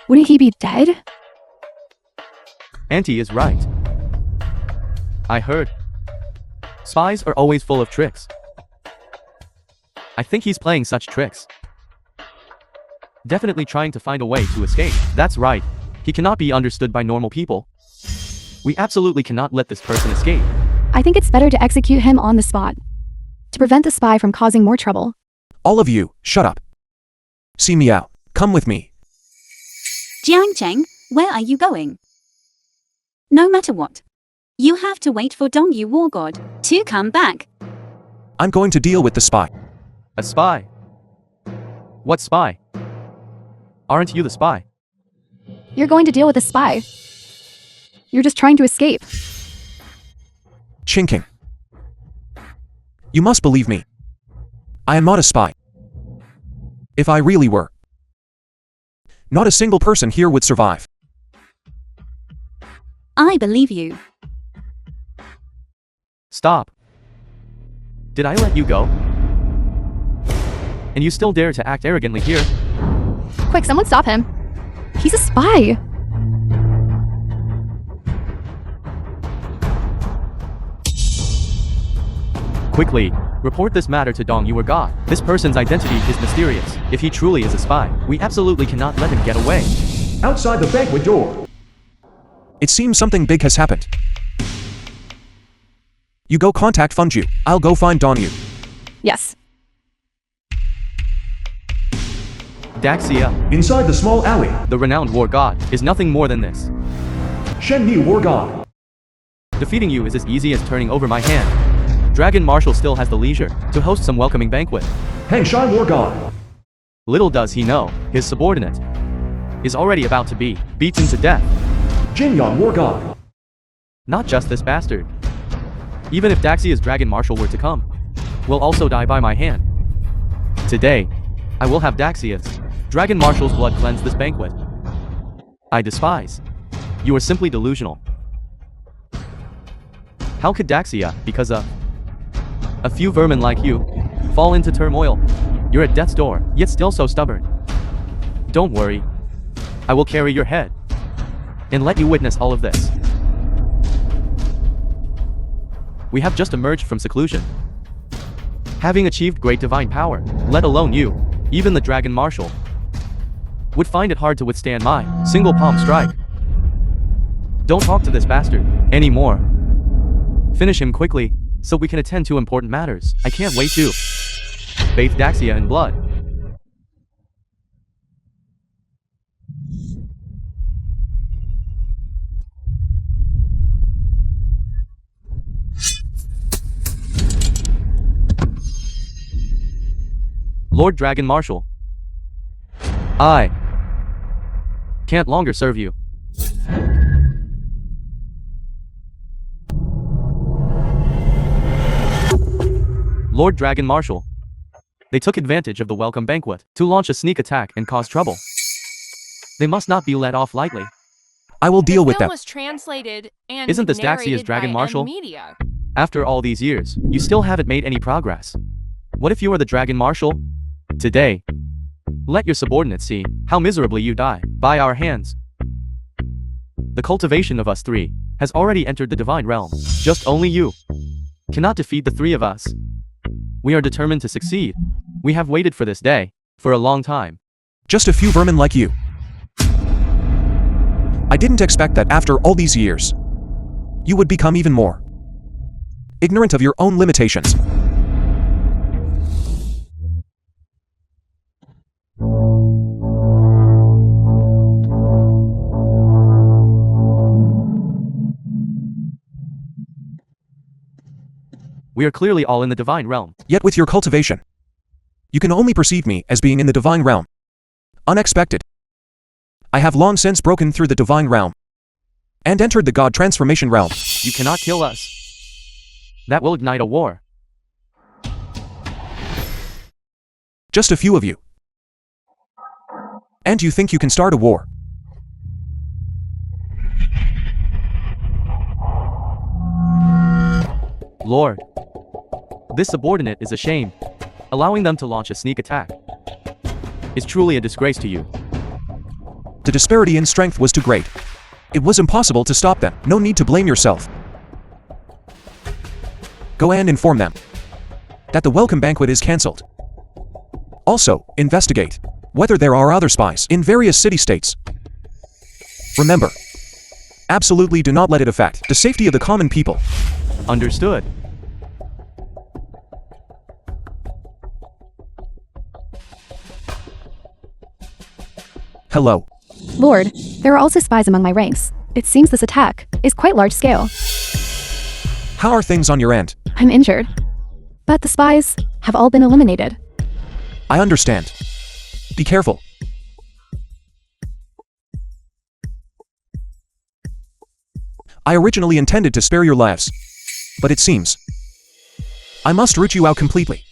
wouldn't he be dead? Auntie is right. I heard. Spies are always full of tricks. I think he's playing such tricks. Definitely trying to find a way to escape. That's right. He cannot be understood by normal people. We absolutely cannot let this person escape. I think it's better to execute him on the spot, to prevent the spy from causing more trouble. All of you, shut up. See Meow, come with me. Jiangcheng, where are you going? No matter what, you have to wait for Dongyu War God to come back. I'm going to deal with the spy. A spy? What spy? Aren't you the spy? You're going to deal with a spy. You're just trying to escape. Chinking. You must believe me. I am not a spy. If I really were, not a single person here would survive. I believe you. Stop. Did I let you go? And you still dare to act arrogantly here? Quick, someone stop him. He's a spy. Quickly, report this matter to Dongyu War God. This person's identity is mysterious. If he truly is a spy, we absolutely cannot let him get away. Outside the banquet door. It seems something big has happened. You go contact Fengju. I'll go find Dongyu. Yes. Daxia, Inside the small alley. the renowned war god, is nothing more than this. Shen Ni War God. Defeating you is as easy as turning over my hand. Dragon Marshal still has the leisure to host some welcoming banquet. Hang Shy War God. Little does he know, his subordinate is already about to be beaten to death. Jin Yan War God. Not just this bastard. Even if Daxia's Dragon Marshal were to come, will also die by my hand. Today, I will have Daxia's Dragon Marshal's blood cleanse this banquet. I despise. You are simply delusional. How could Daxia, because of a few vermin like you, fall into turmoil? You're at death's door, yet still so stubborn. Don't worry. I will carry your head and let you witness all of this. We have just emerged from seclusion, having achieved great divine power. Let alone you, even the Dragon Marshal would find it hard to withstand my single palm strike. Don't talk to this bastard anymore. Finish him quickly, so we can attend to important matters. I can't wait to bathe Daxia in blood. Lord Dragon Marshal, I can't longer serve you. Lord Dragon Marshal, they took advantage of the welcome banquet to launch a sneak attack and cause trouble. They must not be let off lightly. I will deal with film them. was translated and Isn't this narrated Daxia's Dragon by Marshal? Media. After all these years, you still haven't made any progress. What if you are the Dragon Marshal? Today, let your subordinates see how miserably you die by our hands. The cultivation of us three has already entered the divine realm. Just only you cannot defeat the three of us. We are determined to succeed. We have waited for this day for a long time. Just a few vermin like you. I didn't expect that after all these years, you would become even more ignorant of your own limitations. We are clearly all in the divine realm. Yet with your cultivation, you can only perceive me as being in the divine realm. Unexpected. I have long since broken through the divine realm and entered the god transformation realm. You cannot kill us. That will ignite a war. Just a few of you. And you think you can start a war? Lord, this subordinate is ashamed. Allowing them to launch a sneak attack is truly a disgrace to you. The disparity in strength was too great. It was impossible to stop them. No need to blame yourself. Go and inform them that the welcome banquet is cancelled. Also, investigate whether there are other spies in various city-states. Remember, absolutely do not let it affect the safety of the common people. Understood. Hello. Lord, there are also spies among my ranks. It seems this attack is quite large scale. How are things on your end? I'm injured. But the spies have all been eliminated. I understand. Be careful. I originally intended to spare your lives, but it seems I must root you out completely.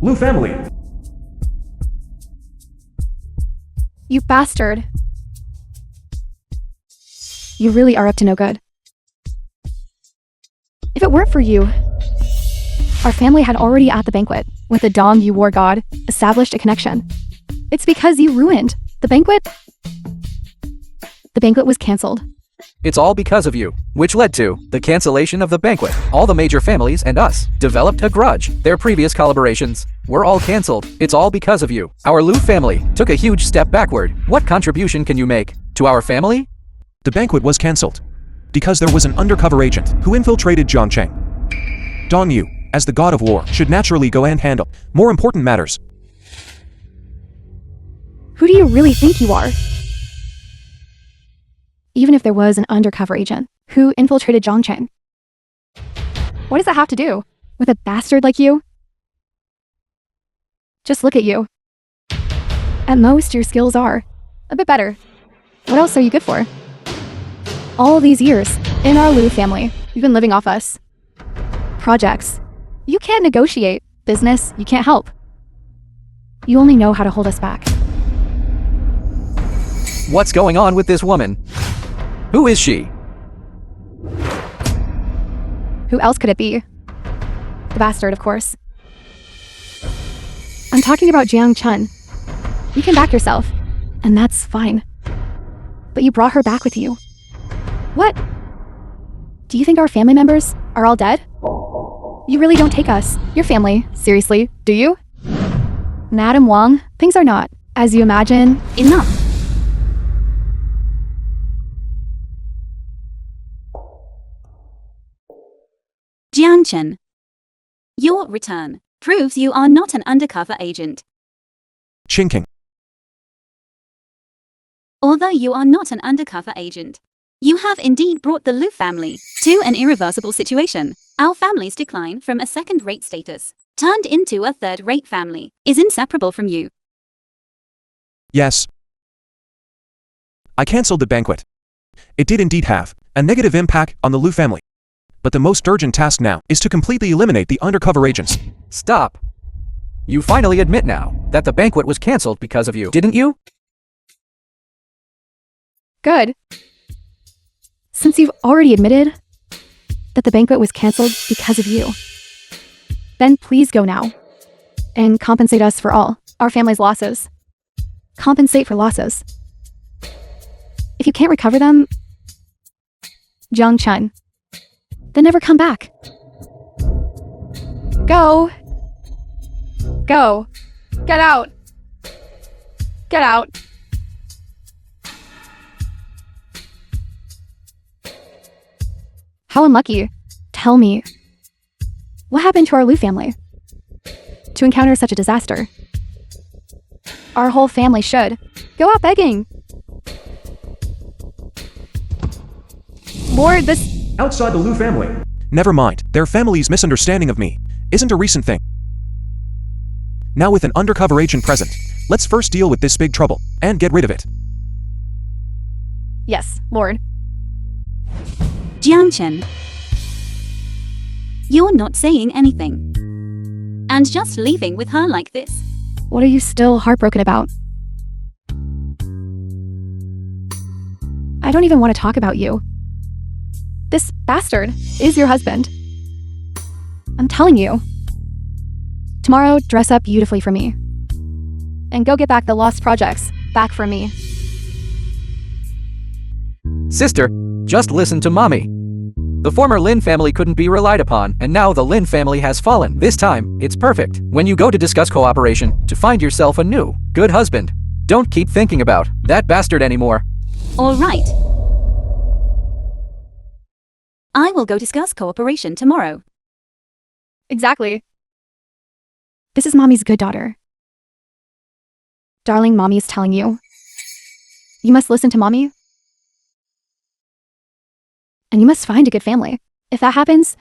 Lu family. You bastard. You really are up to no good. If it weren't for you, our family had already at the banquet, with the Dong Yu War God, established a connection. It's because you ruined the banquet. The banquet was cancelled. It's all because of you, which led to the cancellation of the banquet. All the major families and us developed a grudge. Their previous collaborations were all cancelled. It's all because of you. Our Lu family took a huge step backward. What contribution can you make to our family? The banquet was cancelled because there was an undercover agent who infiltrated Zhongcheng. Dong Yu, as the god of war, should naturally go and handle more important matters. Who do you really think you are? even if there was an undercover agent who infiltrated Zhangchen. What does that have to do with a bastard like you? Just look at you. At most, your skills are a bit better. What else are you good for? All these years, in our Liu family, you've been living off us. Projects. You can't negotiate. Business, you can't help. You only know how to hold us back. What's going on with this woman? Who is she? Who else could it be? The bastard, of course. I'm talking about Jiang Chun. You can back yourself, and that's fine. But you brought her back with you. What? Do you think our family members are all dead? You really don't take us, your family, seriously, do you? Madam Wang, things are not, as you imagine. Enough. Jiangchen. Your return proves you are not an undercover agent. Chinking. Although you are not an undercover agent, you have indeed brought the Liu family to an irreversible situation. Our family's decline from a second-rate status, turned into a third-rate family, is inseparable from you. Yes. I cancelled the banquet. It did indeed have a negative impact on the Liu family. But the most urgent task now is to completely eliminate the undercover agents. Stop. You finally admit now that the banquet was cancelled because of you, didn't you? Good. Since you've already admitted that the banquet was cancelled because of you, then please go now and compensate us for all our family's losses. Compensate for losses. If you can't recover them, Jiang Chun, then never come back. Go. Go. Get out. Get out. How unlucky. Tell me, what happened to our Liu family to encounter such a disaster? Our whole family should go out begging. Lord, this... Outside the Liu family. Never mind, their family's misunderstanding of me isn't a recent thing. Now with an undercover agent present, let's first deal with this big trouble and get rid of it. Yes, Lord. Jiangchen. You're not saying anything. And just leaving with her like this. What are you still heartbroken about? I don't even want to talk about you. This bastard is your husband. I'm telling you. Tomorrow, dress up beautifully for me. And go get back the lost projects back from me. Sister, just listen to mommy. The former Lin family couldn't be relied upon, and now the Lin family has fallen. This time, it's perfect. When you go to discuss cooperation, to find yourself a new, good husband. Don't keep thinking about that bastard anymore. All right. I will go discuss cooperation tomorrow. Exactly. This is Mommy's good daughter. Darling, Mommy is telling you. You must listen to Mommy. And you must find a good family. If that happens,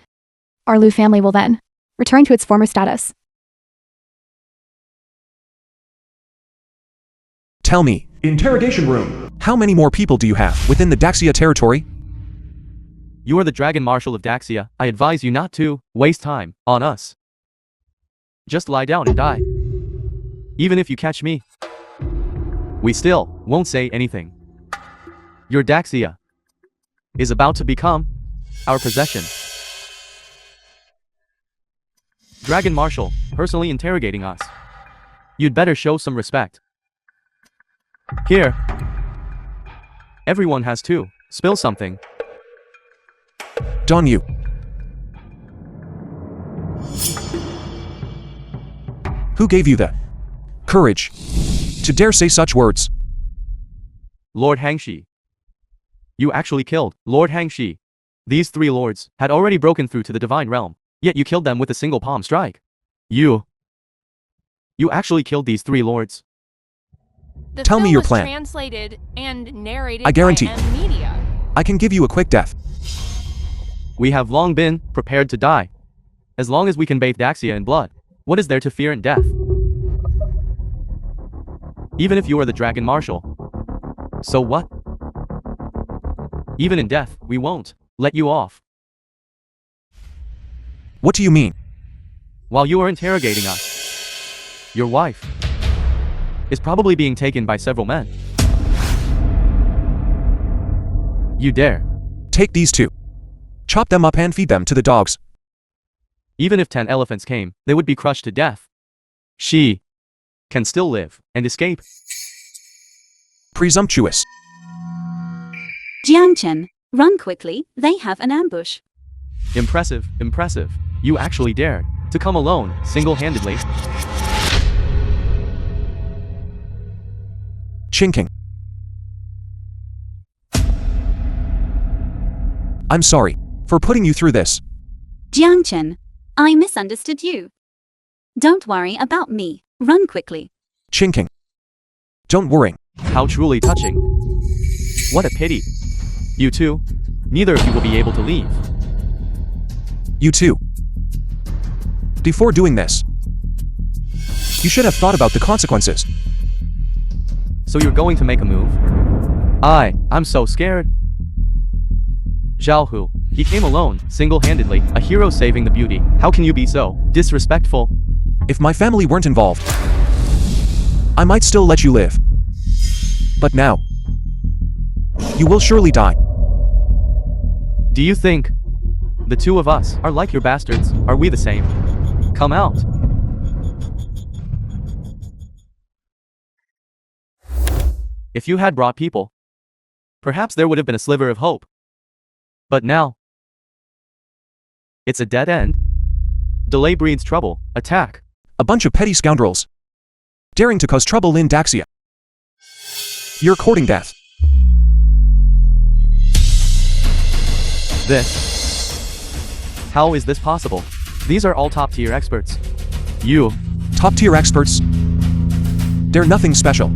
our Liu family will then return to its former status. Tell me, Interrogation room. how many more people do you have within the Daxia territory? You are the Dragon Marshal of Daxia. I advise you not to waste time on us. Just lie down and die. Even if you catch me, we still won't say anything. Your Daxia is about to become our possession. Dragon Marshal, personally interrogating us. You'd better show some respect. Here. Everyone has to spill something. Don Yu. Who gave you the courage to dare say such words? Lord Hangshi. You actually killed Lord Hangshi. These three lords had already broken through to the divine realm, yet you killed them with a single palm strike. You actually killed these three lords. The Tell me film your was plan. Translated and narrated I guarantee. by M Media. I can give you a quick death. We have long been prepared to die. As long as we can bathe Daxia in blood, what is there to fear in death? Even if you are the Dragon Marshal. So what? Even in death, we won't let you off. What do you mean? While you are interrogating us, your wife is probably being taken by several men. You dare. Take these two. Chop them up and feed them to the dogs. Even if 10 elephants came, they would be crushed to death. She can still live and escape. Presumptuous. Jiang Chen, run quickly, they have an ambush. Impressive, impressive. You actually dared to come alone, single-handedly. Chinking. I'm sorry for putting you through this. Jiang Chen, I misunderstood you. Don't worry about me, run quickly. Chinking. Don't worry. How truly touching. What a pity. You two, neither of you will be able to leave. You too. Before doing this, you should have thought about the consequences. So you're going to make a move? I'm so scared. Zhao Hu, he came alone, single-handedly, a hero saving the beauty. How can you be so disrespectful? If my family weren't involved, I might still let you live. But now, you will surely die. Do you think the two of us are like your bastards? Are we the same? Come out. If you had brought people, perhaps there would have been a sliver of hope. But now, it's a dead end. Delay breeds trouble. Attack. A bunch of petty scoundrels, daring to cause trouble in Daxia. You're courting death. How is this possible? These are all top-tier experts. You Top-tier experts. They're nothing special.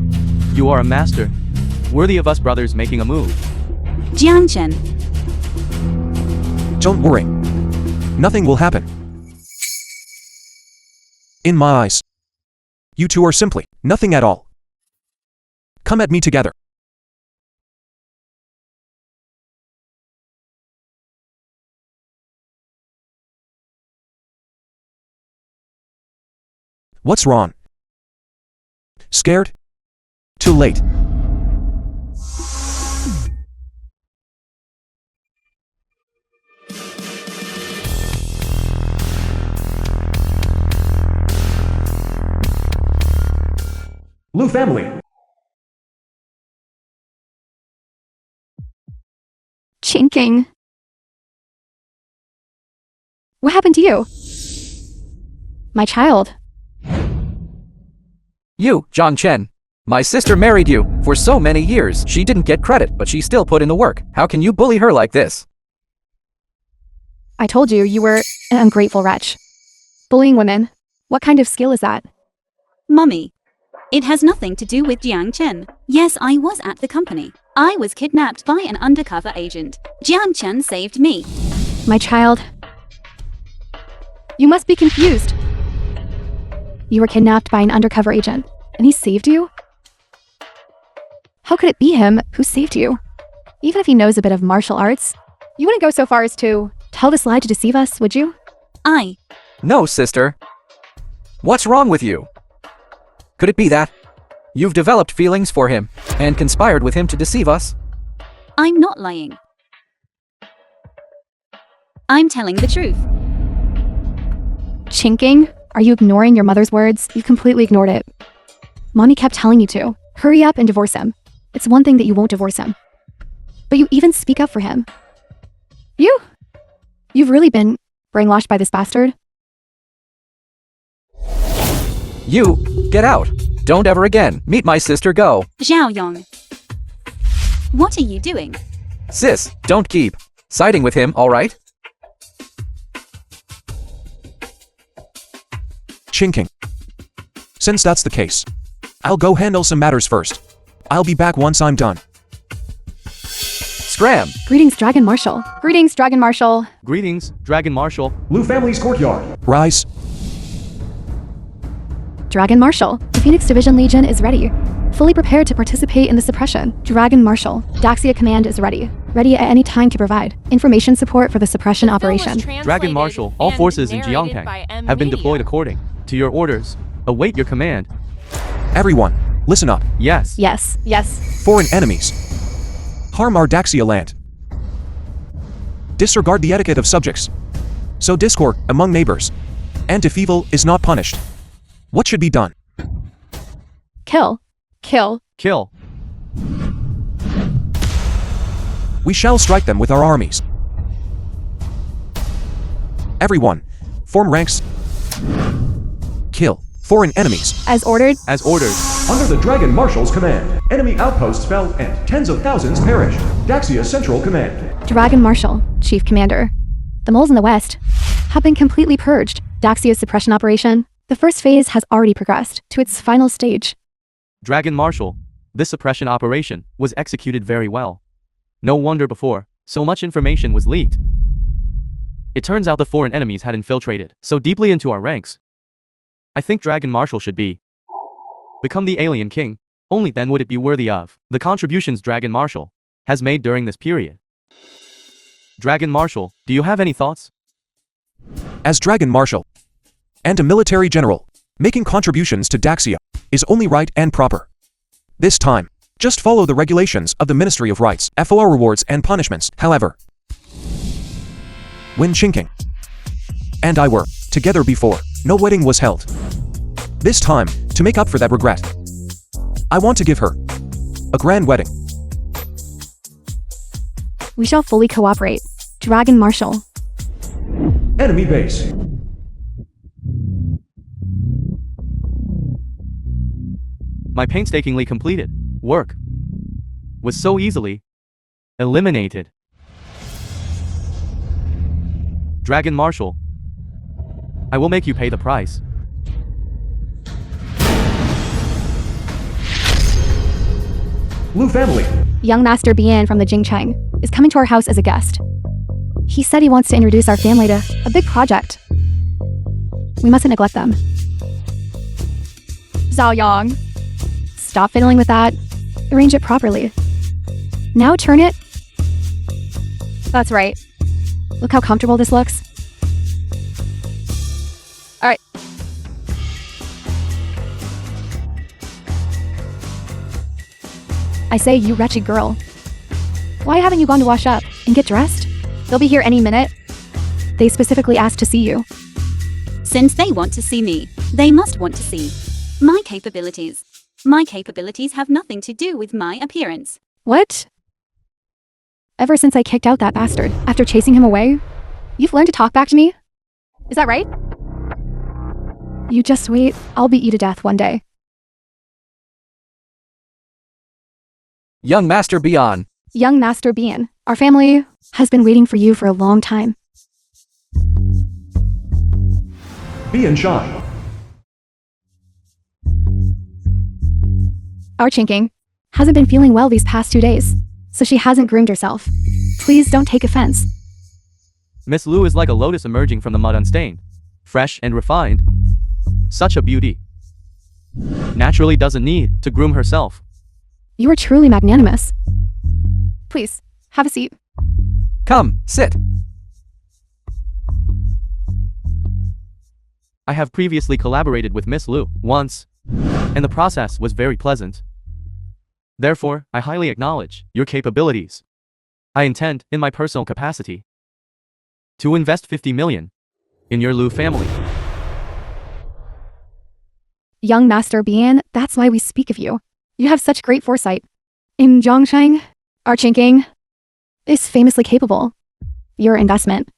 are a master, worthy of us brothers making a move. Jiang Chen, Don't worry. Nothing will happen. In my eyes, you two are simply nothing at all. Come at me together. What's wrong? Scared? Too late. Lu family. Chinking. What happened to you? My child. You, Jiang Chen. My sister married you. For so many years, she didn't get credit, but she still put in the work. How can you bully her like this? I told you you were an ungrateful wretch. Bullying women. What kind of skill is that? Mommy. It has nothing to do with Jiang Chen. Yes, I was at the company. I was kidnapped by an undercover agent. Jiang Chen saved me. My child. You must be confused. You were kidnapped by an undercover agent, and he saved you? How could it be him who saved you? Even if he knows a bit of martial arts, you wouldn't go so far as to tell this lie to deceive us, would you? No, sister. What's wrong with you? Could it be that you've developed feelings for him and conspired with him to deceive us? I'm not lying. I'm telling the truth. Chinking? Are you ignoring your mother's words? You completely ignored it. Mommy kept telling you to. Hurry up and divorce him. It's one thing that you won't divorce him. But you even speak up for him. You've really been brainwashed by this bastard? You, get out. Don't ever again meet my sister, go. Zhao Yong. What are you doing? Sis, don't keep siding with him, alright? Chinking. Since that's the case, I'll go handle some matters first. I'll be back once I'm done. Scram! Greetings, Dragon Marshal. Greetings, Dragon Marshal. Greetings, Dragon Marshal. Lu family's courtyard. Rise. Dragon Marshal. The Phoenix Division Legion is ready. Fully prepared to participate in the suppression. Dragon Marshal. Daxia Command is ready. Ready at any time to provide information support for the suppression operation. Dragon Marshal, all forces in Jiangpeng have been deployed according to your orders. Await your command. Everyone, listen up. Yes. Yes, yes. Foreign enemies harm our Daxia land. Disregard the etiquette of subjects. Sow discord among neighbors. And if evil is not punished, what should be done? Kill. Kill. Kill. We shall strike them with our armies. Everyone, form ranks. Kill foreign enemies. As ordered. As ordered. Under the Dragon Marshal's command, enemy outposts fell and tens of thousands perished. Daxia Central Command. Dragon Marshal, Chief Commander. The moles in the west have been completely purged. Daxia's suppression operation, the first phase has already progressed to its final stage. Dragon Marshal, this suppression operation was executed very well. No wonder before so much information was leaked. It turns out the foreign enemies had infiltrated so deeply into our ranks. I think Dragon Marshal should become the alien king. Only then would it be worthy of the contributions Dragon Marshal has made during this period. Dragon Marshal, do you have any thoughts? As Dragon Marshal and a military general, making contributions to Daxia is only right and proper. This time, just follow the regulations of the Ministry of Rights, FOR rewards and punishments. However, when Chinking and I were together before, no wedding was held. This time, to make up for that regret, I want to give her a grand wedding. We shall fully cooperate. Dragon Marshal. Enemy base. My painstakingly completed work was so easily eliminated. Dragon Marshal, I will make you pay the price. Lu family. Young Master Bian from the Jingcheng is coming to our house as a guest. He said he wants to introduce our family to a big project. We mustn't neglect them. Zhao Yang, stop fiddling with that. Arrange it properly. Now turn it. That's right. Look how comfortable this looks. All right. I say, you wretched girl. Why haven't you gone to wash up and get dressed? They'll be here any minute. They specifically asked to see you. Since they want to see me, they must want to see my capabilities. My capabilities have nothing to do with my appearance. What? Ever since I kicked out that bastard after chasing him away, you've learned to talk back to me? Is that right? You just wait. I'll beat you to death one day. Young Master Bian. Young Master Bian, our family has been waiting for you for a long time. Be and shine. Our Chinking hasn't been feeling well these past 2 days, so she hasn't groomed herself. Please don't take offense. Miss Lu is like a lotus emerging from the mud unstained, fresh and refined. Such a beauty. Naturally doesn't need to groom herself. You are truly magnanimous. Please, have a seat. Come, sit. I have previously collaborated with Miss Lu once, and the process was very pleasant. Therefore, I highly acknowledge your capabilities. I intend, in my personal capacity, to invest 50 million in your Lu family. Young Master Bian, that's why we speak of you. You have such great foresight. In Zhongsheng, our Chinking is famously capable. Your investment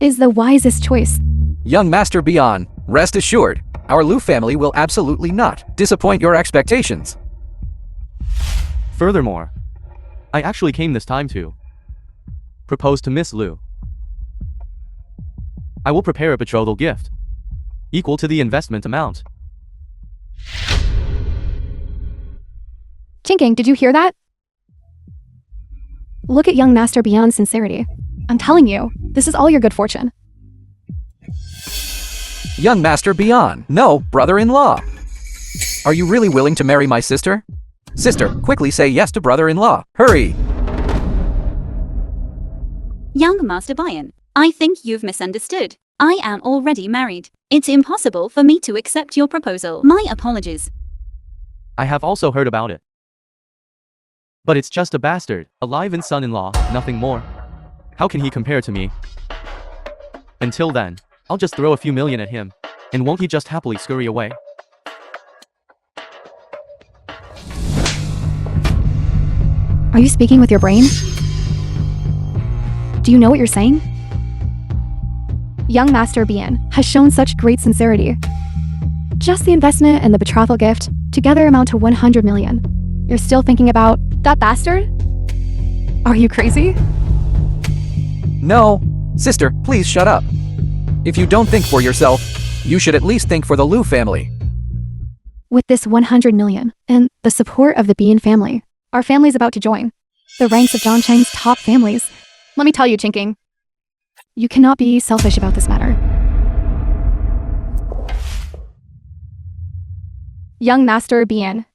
is the wisest choice. Young Master Bian, rest assured, our Lu family will absolutely not disappoint your expectations. Furthermore, I actually came this time to propose to Miss Lu. I will prepare a betrothal gift equal to the investment amount. Chinking, did you hear that? Look at young Master Beyond's sincerity. I'm telling you, this is all your good fortune. Young Master Beyond. No, brother-in-law. Are you really willing to marry my sister? Sister, quickly say yes to brother-in-law. Hurry! Young Master Bayan, I think you've misunderstood. I am already married. It's impossible for me to accept your proposal. My apologies. I have also heard about it. But it's just a bastard, a live-in son-in-law, nothing more. How can he compare to me? Until then, I'll just throw a few million at him. And won't he just happily scurry away? Are you speaking with your brain? Do you know what you're saying? Young Master Bien has shown such great sincerity. Just the investment and the betrothal gift together amount to 100 million. You're still thinking about that bastard? Are you crazy? No. Sister, please shut up. If you don't think for yourself, you should at least think for the Liu family. With this 100 million and the support of the Bien family, our family's about to join the ranks of John Chang's top families. Let me tell you, Chinking, you cannot be selfish about this matter. Young Master Bien.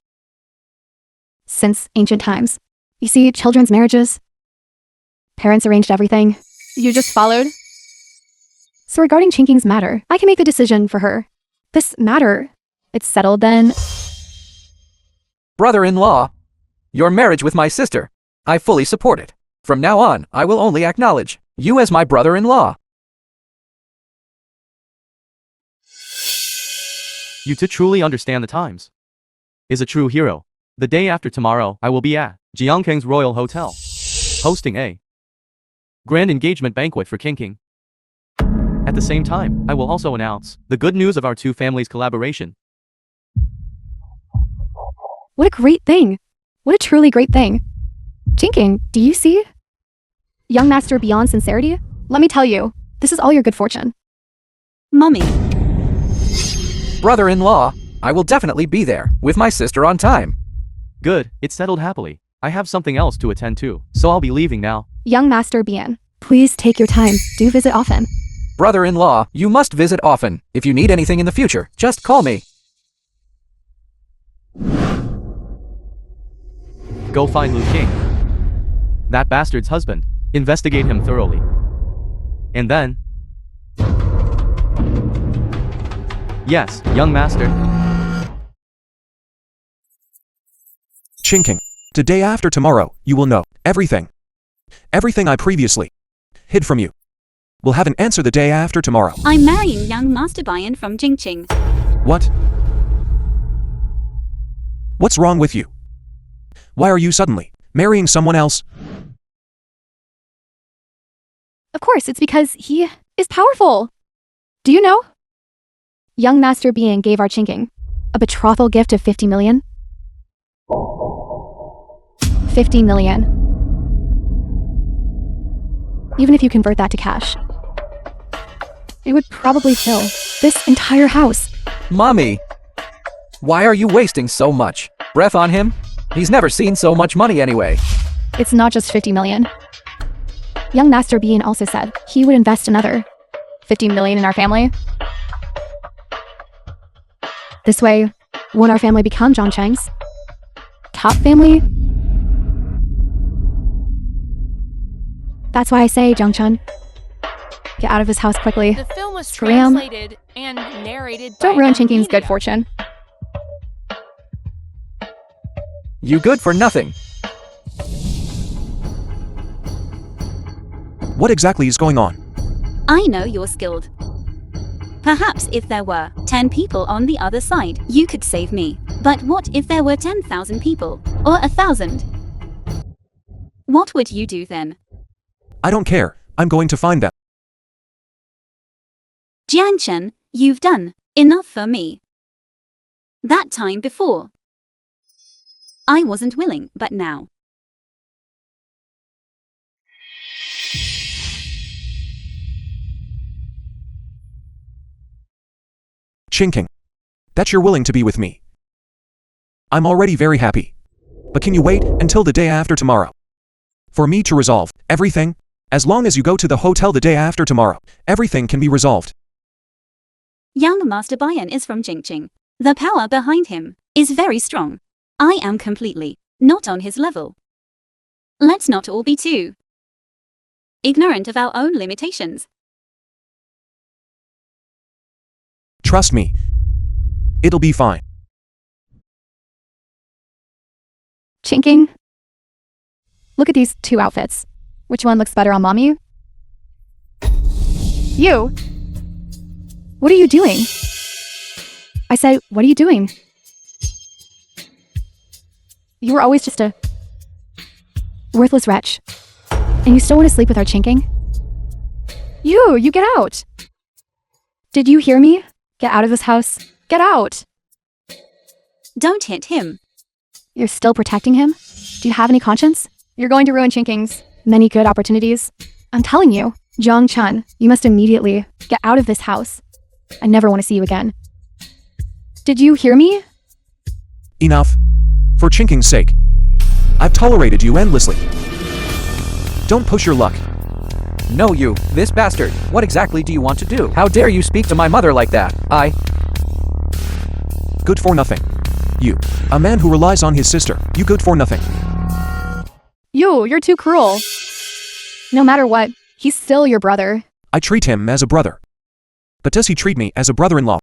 Since ancient times, you see children's marriages. Parents arranged everything. You just followed. So regarding Chinking's matter, I can make the decision for her. This matter, it's settled then. Brother-in-law, your marriage with my sister, I fully support it. From now on, I will only acknowledge you as my brother-in-law. You to truly understand the times. Is a true hero. The day after tomorrow, I will be at Jiangkang's Royal Hotel, hosting a grand engagement banquet for King. At the same time, I will also announce the good news of our two families' collaboration. What a great thing. What a truly great thing. Chinking, do you see? Young Master Beyond sincerity? Let me tell you, this is all your good fortune. Mommy, Brother-in-law, I will definitely be there, with my sister on time. Good, it's settled happily. I have something else to attend to, so I'll be leaving now. Young Master Bien, please take your time. Do visit often. Brother-in-law, you must visit often. If you need anything in the future, just call me. Go find Liu King, that bastard's husband. Investigate him thoroughly. And then... Yes, young master. Chinking. The day after tomorrow, you will know everything. Everything I previously hid from you. We'll have an answer the day after tomorrow. I'm marrying young Master Bayan from Jingqing. What? What's wrong with you? Why are you suddenly marrying someone else? Of course, it's because he is powerful. Do you know? Young Master Bien gave our Chinking a betrothal gift of 50 million. 50 million. Even if you convert that to cash, it would probably fill this entire house. Mommy, why are you wasting so much breath on him? He's never seen so much money anyway. It's not just 50 million. Young Master Bien also said he would invest another 50 million in our family. This way, won't our family become John Chang's top family? That's why I say, Jung Chun, get out of his house quickly. The film was Scram. translated and narrated by Don't ruin Chinking's good Media. fortune. You good for nothing. What exactly is going on? I know you're skilled. Perhaps if there were 10 people on the other side, you could save me. But what if there were 10,000 people? Or 1,000? What would you do then? I don't care. I'm going to find them. Jian Chen, you've done enough for me. That time before, I wasn't willing, but now. Chinking. That you're willing to be with me. I'm already very happy. But can you wait until the day after tomorrow? For me to resolve everything? As long as you go to the hotel the day after tomorrow, everything can be resolved. Young Master Bian is from Jingqing. The power behind him is very strong. I am completely not on his level. Let's not all be too ignorant of our own limitations. Trust me. It'll be fine. Chinking. Look at these two outfits. Which one looks better on mommy? You. What are you doing? I said, what are you doing? You were always just a worthless wretch. And you still want to sleep with our chinking? You get out. Did you hear me? Get out of this house. Get out. Don't hit him. You're still protecting him? Do you have any conscience? You're going to ruin Chinking's many good opportunities. I'm telling you, Zhang Chun, you must immediately get out of this house. I never want to see you again. Did you hear me? Enough. For Chinking's sake. I've tolerated you endlessly. Don't push your luck. No, you, this bastard. What exactly do you want to do? How dare you speak to my mother like that? Good for nothing. You, a man who relies on his sister, you good for nothing. You're too cruel. No matter what, he's still your brother. I treat him as a brother. But does he treat me as a brother-in-law?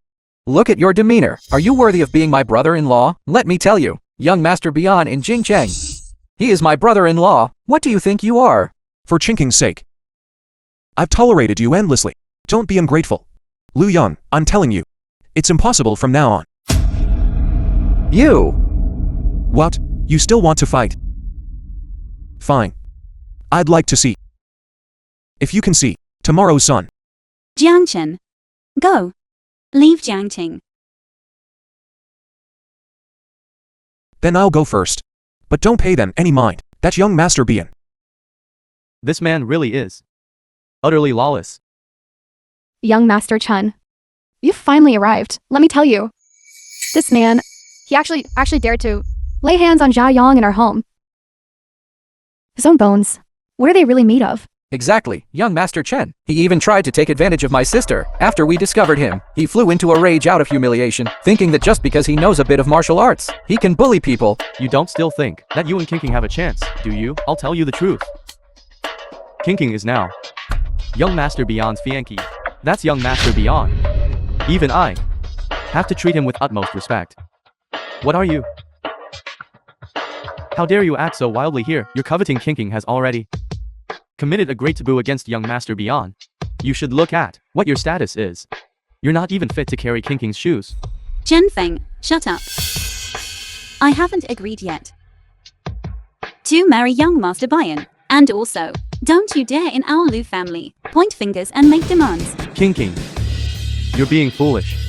Look at your demeanor. Are you worthy of being my brother-in-law? Let me tell you, young Master Bian in Jingcheng. He is my brother-in-law. What do you think you are? For Chinking's sake. I've tolerated you endlessly. Don't be ungrateful. Lu Yun, I'm telling you. It's impossible from now on. You! What? You still want to fight? Fine. I'd like to see. If you can see, tomorrow's sun. Jiangchen. Go. Leave Jiangqing. Then I'll go first. But don't pay them any mind. That young Master Bian. This man really is utterly lawless. Young Master Chun. You finally arrived. Let me tell you. This man, he actually dared to lay hands on Zhao Yang in our home. His own bones. What are they really made of? Exactly, young Master Chen. He even tried to take advantage of my sister. After we discovered him, he flew into a rage out of humiliation, thinking that just because he knows a bit of martial arts, he can bully people. You don't still think that you and Kinking have a chance, do you? I'll tell you the truth. Kinking is now young Master Bian's fiancé. That's young Master Bian. Even I have to treat him with utmost respect. What are you? How dare you act so wildly here? Your coveting Kinking has already committed a great taboo against young Master Bian. You should look at what your status is. You're not even fit to carry Kinking's shoes. Zhenfeng, shut up. I haven't agreed yet to marry young Master Bian. And also, don't you dare in our Lu family point fingers and make demands. Kinking, you're being foolish.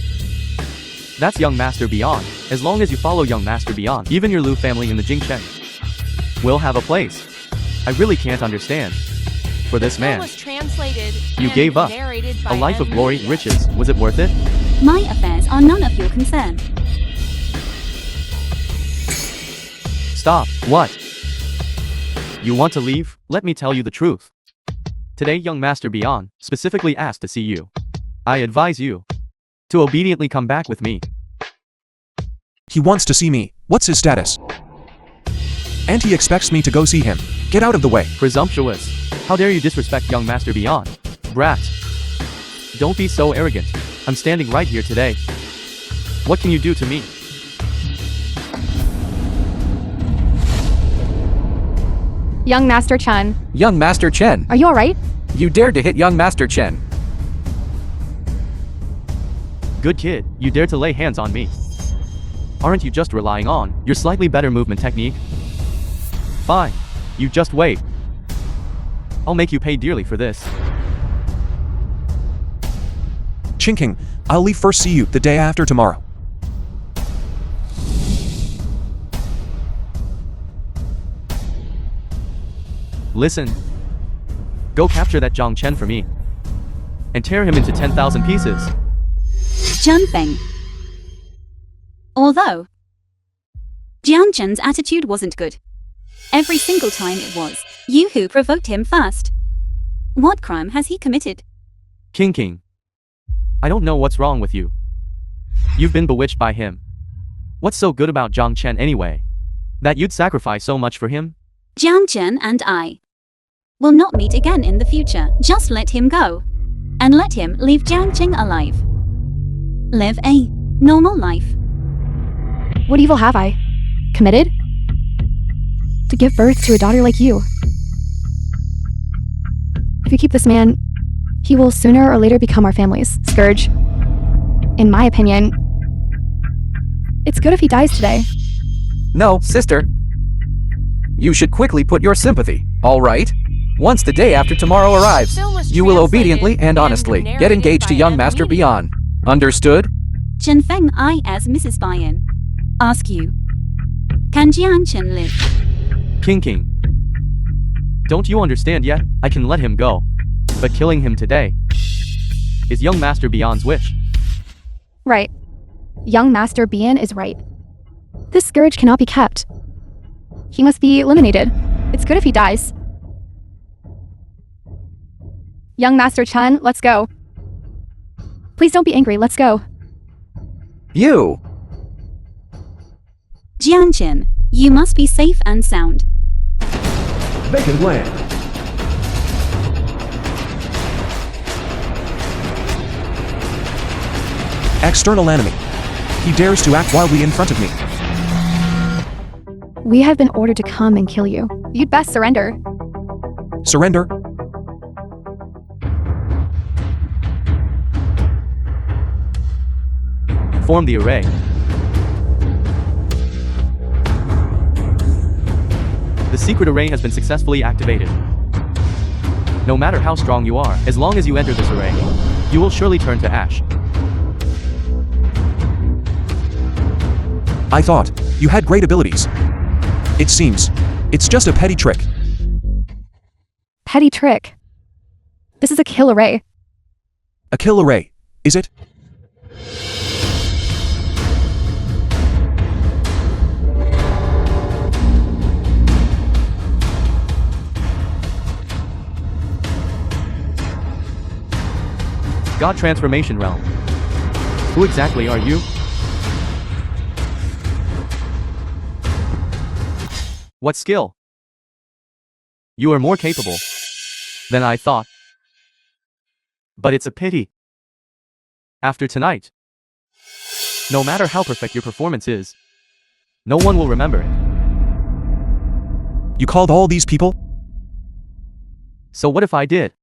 That's young Master Bian. As long as you follow young Master Bian, even your Lu family in the Jingcheng will have a place. I really can't understand. For this man, Was translated you and gave up narrated a by life of Emily. glory and riches. Was it worth it? My affairs are none of your concern. Stop. What? You want to leave? Let me tell you the truth. Today young Master Bian specifically asked to see you. I advise you to obediently come back with me. He wants to see me. What's his status? And he expects me to go see him. Get out of the way. Presumptuous. How dare you disrespect young Master Bian? Brat. Don't be so arrogant. I'm standing right here today. What can you do to me? Young Master Chun. Young Master Chen. Are you alright? You dared to hit young Master Chen. Good kid, you dare to lay hands on me. Aren't you just relying on your slightly better movement technique? Fine. You just wait. I'll make you pay dearly for this. Chinking, I'll leave first, see you the day after tomorrow. Listen. Go capture that Zhang Chen for me. And tear him into 10,000 pieces. Zhenfeng. Although Jiangchen's attitude wasn't good, every single time it was You who provoked him first. What crime has he committed? King. I don't know what's wrong with you. You've been bewitched by him. What's so good about Jiang Chen anyway? That you'd sacrifice so much for him? Jiang Chen and I will not meet again in the future. Just let him go. And let him leave Jiang Chen alive. Live a normal life. What evil have I committed? To give birth to a daughter like you. If you keep this man, he will sooner or later become our family's scourge. In my opinion, it's good if he dies today. No, sister. You should quickly put your sympathy, all right? Once the day after tomorrow arrives, Film was you will translated obediently and honestly get narrated engaged to by young Ed Master Lee. Bian. Understood? Chen Feng, I as Mrs. Bian ask you, can Jiang Chen live? King. Don't you understand yet? I can let him go. But killing him today is young Master Bian's wish. Right. Young Master Bian is right. This scourge cannot be kept. He must be eliminated. It's good if he dies. Young Master Chen, let's go. Please don't be angry, let's go. You! Jiang Chen, you must be safe and sound. Vacant land. External enemy. He dares to act wildly in front of me. We have been ordered to come and kill you. You'd best surrender. Surrender? Form the array. The secret array has been successfully activated. No matter how strong you are, as long as you enter this array, you will surely turn to ash. I thought you had great abilities. It seems it's just a petty trick. Petty trick. This is a kill array. A kill array, is it? God Transformation Realm. Who exactly are you? What skill? You are more capable than I thought. But it's a pity. After tonight, no matter how perfect your performance is, no one will remember it. You called all these people? So what if I did?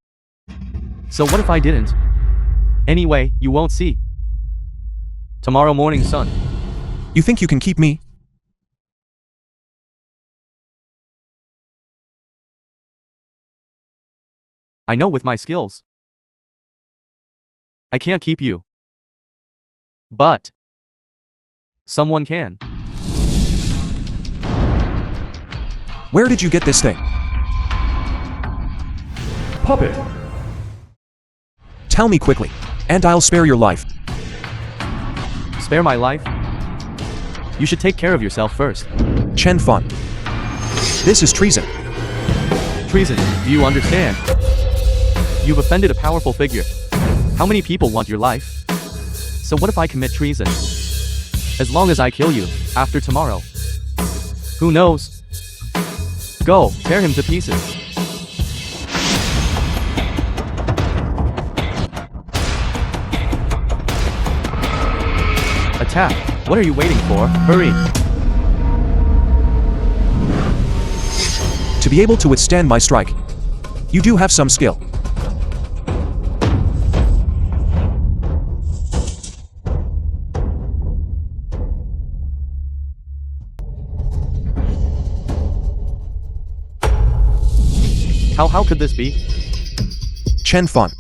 So what if I didn't? Anyway, you won't see. Tomorrow morning sun. You think you can keep me? I know with my skills, I can't keep you. But someone can. Where did you get this thing? Puppet. Tell me quickly, and I'll spare your life. Spare my life? You should take care of yourself first. Chen Fun. This is treason. Treason, do you understand? You've offended a powerful figure. How many people want your life? So what if I commit treason? As long as I kill you, after tomorrow. Who knows? Go, tear him to pieces. Attack. What are you waiting for? Hurry. To be able to withstand my strike, you do have some skill. How could this be? Chen Fun.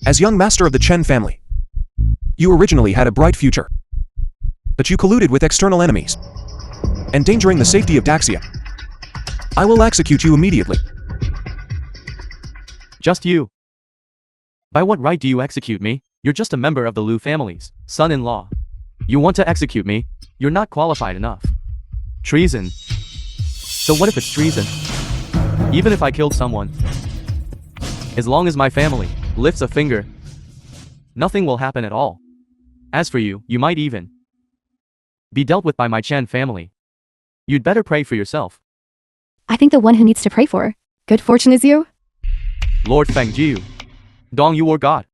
As young master of the Chen family, you originally had a bright future. But you colluded with external enemies, endangering the safety of Daxia. I will execute you immediately. Just you. By what right do you execute me? You're just a member of the Liu family's son-in-law. You want to execute me? You're not qualified enough. Treason. So what if it's treason? Even if I killed someone, as long as my family lifts a finger, nothing will happen at all. As for you, you might even be dealt with by my Chen family. You'd better pray for yourself. I think the one who needs to pray for good fortune is you. Lord Fengjiu. Dong you or God.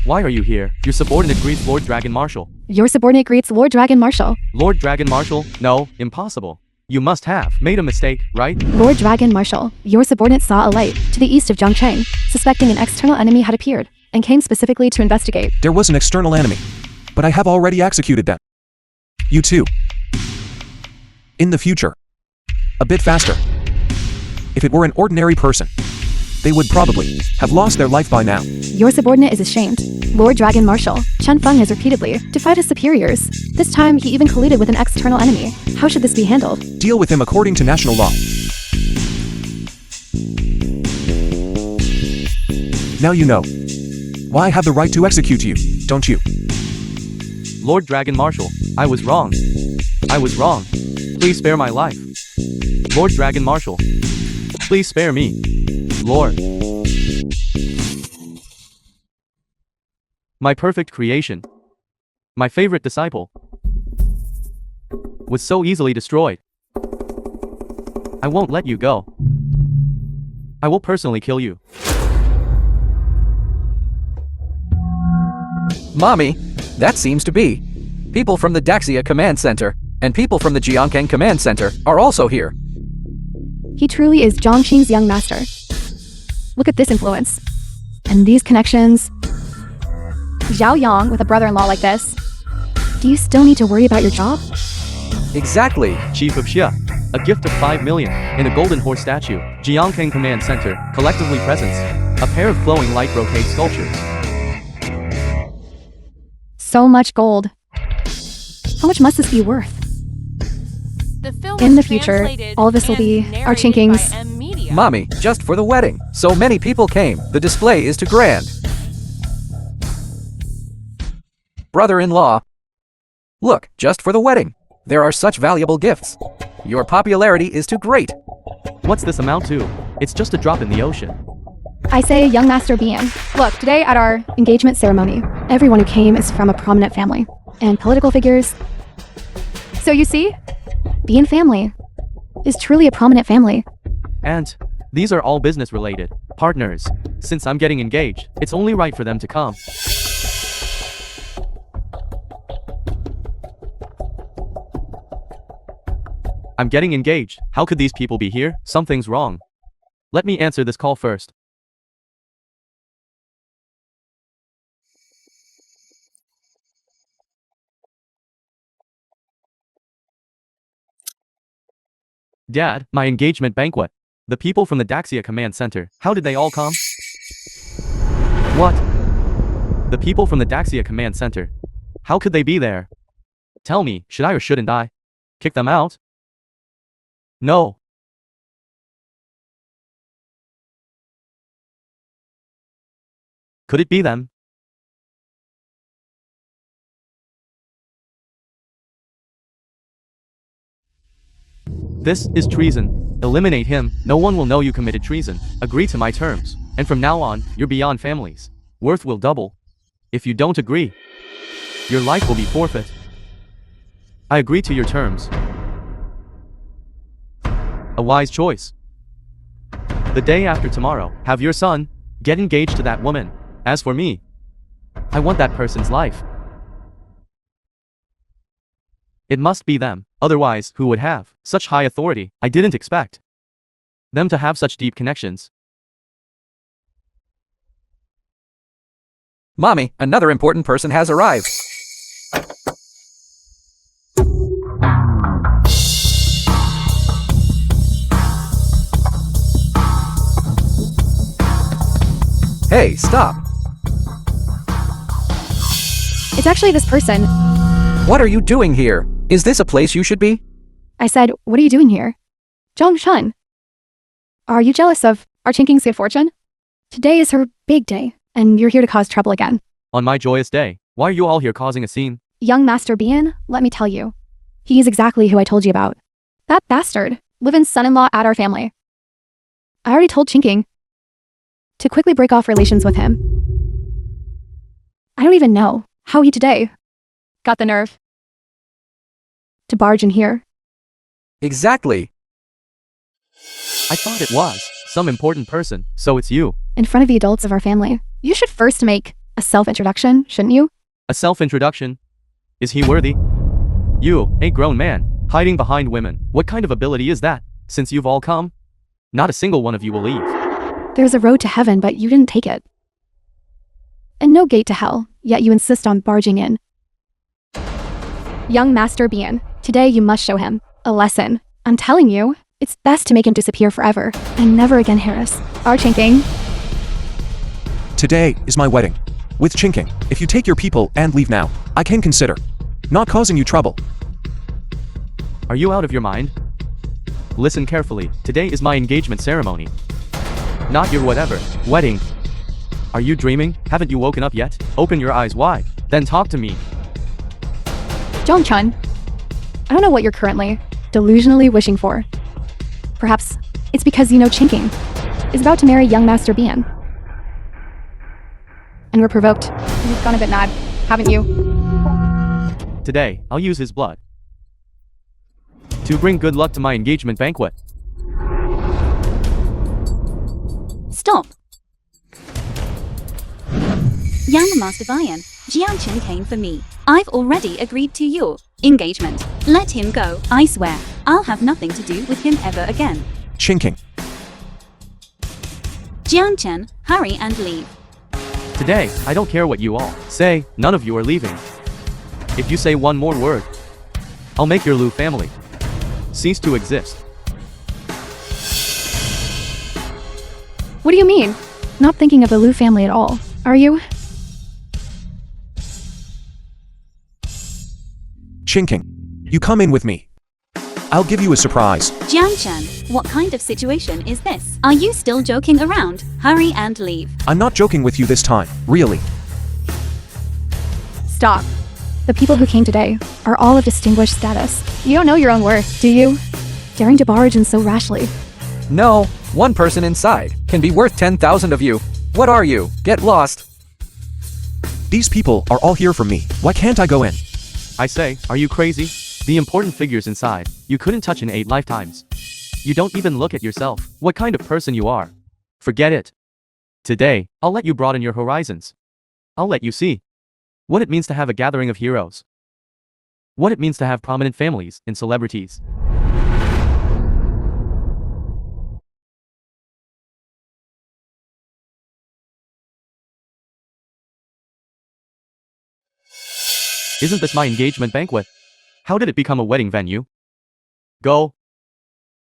Why are you here? Your subordinate greets Lord Dragon Marshal. Your subordinate greets Lord Dragon Marshal. Lord Dragon Marshal? No, impossible. You must have made a mistake, right? Lord Dragon Marshal, your subordinate saw a light to the east of Zhongcheng, suspecting an external enemy had appeared, and came specifically to investigate. There was an external enemy, but I have already executed them. You too. In the future. A bit faster. If it were an ordinary person, they would probably have lost their life by now. Your subordinate is ashamed. Lord Dragon Marshal, Chen Feng has repeatedly defied his superiors. This time, he even colluded with an external enemy. How should this be handled? Deal with him according to national law. Now you know why I have the right to execute you, don't you? Lord Dragon Marshal, I was wrong. I was wrong. Please spare my life. Lord Dragon Marshal, please spare me. Lord. My perfect creation. My favorite disciple. Was so easily destroyed. I won't let you go. I will personally kill you. Mommy, that seems to be. People from the Daxia Command Center and people from the Jiangkang Command Center are also here. He truly is Zhongqing's young master. Look at this influence. And these connections. Zhao Yang with a brother-in-law like this. Do you still need to worry about your job? Exactly. Chief of Xia. A gift of 5 million in a golden horse statue. Jiangkang Command Center. Collectively presents. A pair of flowing light brocade sculptures. So much gold. How much must this be worth? The film In was the future, translated all this will and be our narrated chinkings. by M Media. Mommy, just for the wedding. So many people came. The display is too grand. Brother-in-law. Look, just for the wedding. There are such valuable gifts. Your popularity is too great. What's this amount to? It's just a drop in the ocean. I say, young Master Bian. Look, today at our engagement ceremony, everyone who came is from a prominent family. And political figures. So you see, Bian family is truly a prominent family. And these are all business related. Partners. Since I'm getting engaged, it's only right for them to come. I'm getting engaged. How could these people be here? Something's wrong. Let me answer this call first. Dad, my engagement banquet. The people from the Daxia Command Center. How did they all come? What? The people from the Daxia Command Center. How could they be there? Tell me, should I or shouldn't I? Kick them out? No. Could it be them? This is treason. Eliminate him. No one will know you committed treason. Agree to my terms. And from now on, you're beyond families. Worth will double. If you don't agree, your life will be forfeit. I agree to your terms. A wise choice. The day after tomorrow, have your son get engaged to that woman. As for me, I want that person's life. It must be them. Otherwise, who would have such high authority? I didn't expect them to have such deep connections. Mommy, another important person has arrived. Hey, stop. It's actually this person. What are you doing here? Is this a place you should be? I said, what are you doing here? Zhongshan. Are you jealous of our Chinking's good fortune? Today is her big day, and you're here to cause trouble again. On my joyous day, why are you all here causing a scene? Young Master Bian, let me tell you. He is exactly who I told you about. That bastard, live-in son-in-law at our family. I already told Chinking to quickly break off relations with him. I don't even know how he today got the nerve to barge in here. Exactly. I thought it was some important person, so it's you. In front of the adults of our family. You should first make a self-introduction, shouldn't you? A self-introduction? Is he worthy? You, a grown man, hiding behind women. What kind of ability is that? Since you've all come, not a single one of you will leave. There's a road to heaven, but you didn't take it. And no gate to hell, yet you insist on barging in. Young Master Bien, today you must show him a lesson. I'm telling you, it's best to make him disappear forever. And never again Harris. Our Chinking. Today is my wedding. With Chinking. If you take your people and leave now, I can consider not causing you trouble. Are you out of your mind? Listen carefully. Today is my engagement ceremony. Not your whatever. Wedding. Are you dreaming? Haven't you woken up yet? Open your eyes wide. Then talk to me. Jong-chun, I don't know what you're currently delusionally wishing for. Perhaps it's because you know Chinking is about to marry young Master Bien. And we're provoked. You've gone a bit mad, haven't you? Today, I'll use his blood to bring good luck to my engagement banquet. Stop. Young Master Bien, Jianchen came for me. I've already agreed to your engagement. Let him go. I swear, I'll have nothing to do with him ever again. Chinking. Jianchen, hurry and leave. Today, I don't care what you all say, none of you are leaving. If you say one more word, I'll make your Lu family cease to exist. What do you mean? Not thinking of the Liu family at all, are you? Chinking. You come in with me. I'll give you a surprise. Jianchen, what kind of situation is this? Are you still joking around? Hurry and leave. I'm not joking with you this time, really. Stop. The people who came today are all of distinguished status. You don't know your own worth, do you? Daring to barge in so rashly. No, one person inside can be worth 10,000 of you. What are you? Get lost. These people are all here for me. Why can't I go in? I say, are you crazy? The important figures inside, you couldn't touch in 8 lifetimes. You don't even look at yourself, what kind of person you are. Forget it. Today, I'll let you broaden your horizons. I'll let you see what it means to have a gathering of heroes. What it means to have prominent families and celebrities. Isn't this my engagement banquet? How did it become a wedding venue? Go.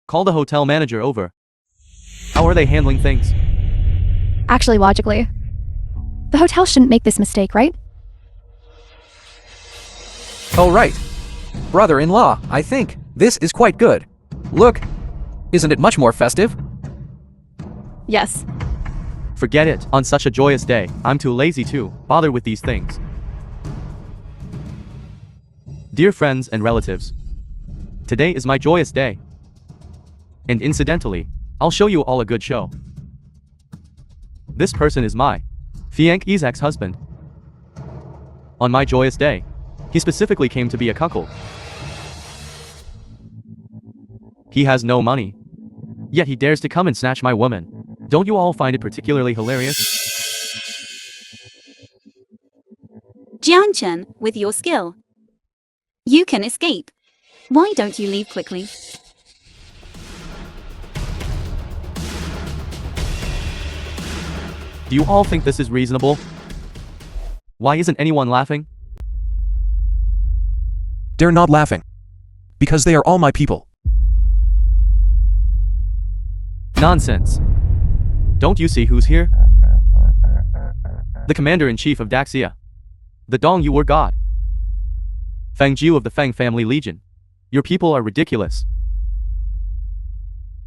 Call the hotel manager over. How are they handling things? Actually, logically, the hotel shouldn't make this mistake, right? Oh right. Brother-in-law, I think this is quite good. Look, isn't it much more festive? Yes. Forget it. On such a joyous day, I'm too lazy to bother with these things. Dear friends and relatives, today is my joyous day. And incidentally, I'll show you all a good show. This person is my Fiank Isaac's husband. On my joyous day, he specifically came to be a cuckold. He has no money, yet he dares to come and snatch my woman. Don't you all find it particularly hilarious? Jianchen, with your skill, you can escape. Why don't you leave quickly? Do you all think this is reasonable? Why isn't anyone laughing? They're not laughing. Because they are all my people. Nonsense. Don't you see who's here? The commander-in-chief of Daxia. The Dong Yuer god. Fang Jiu of the Fang family legion. Your people are ridiculous.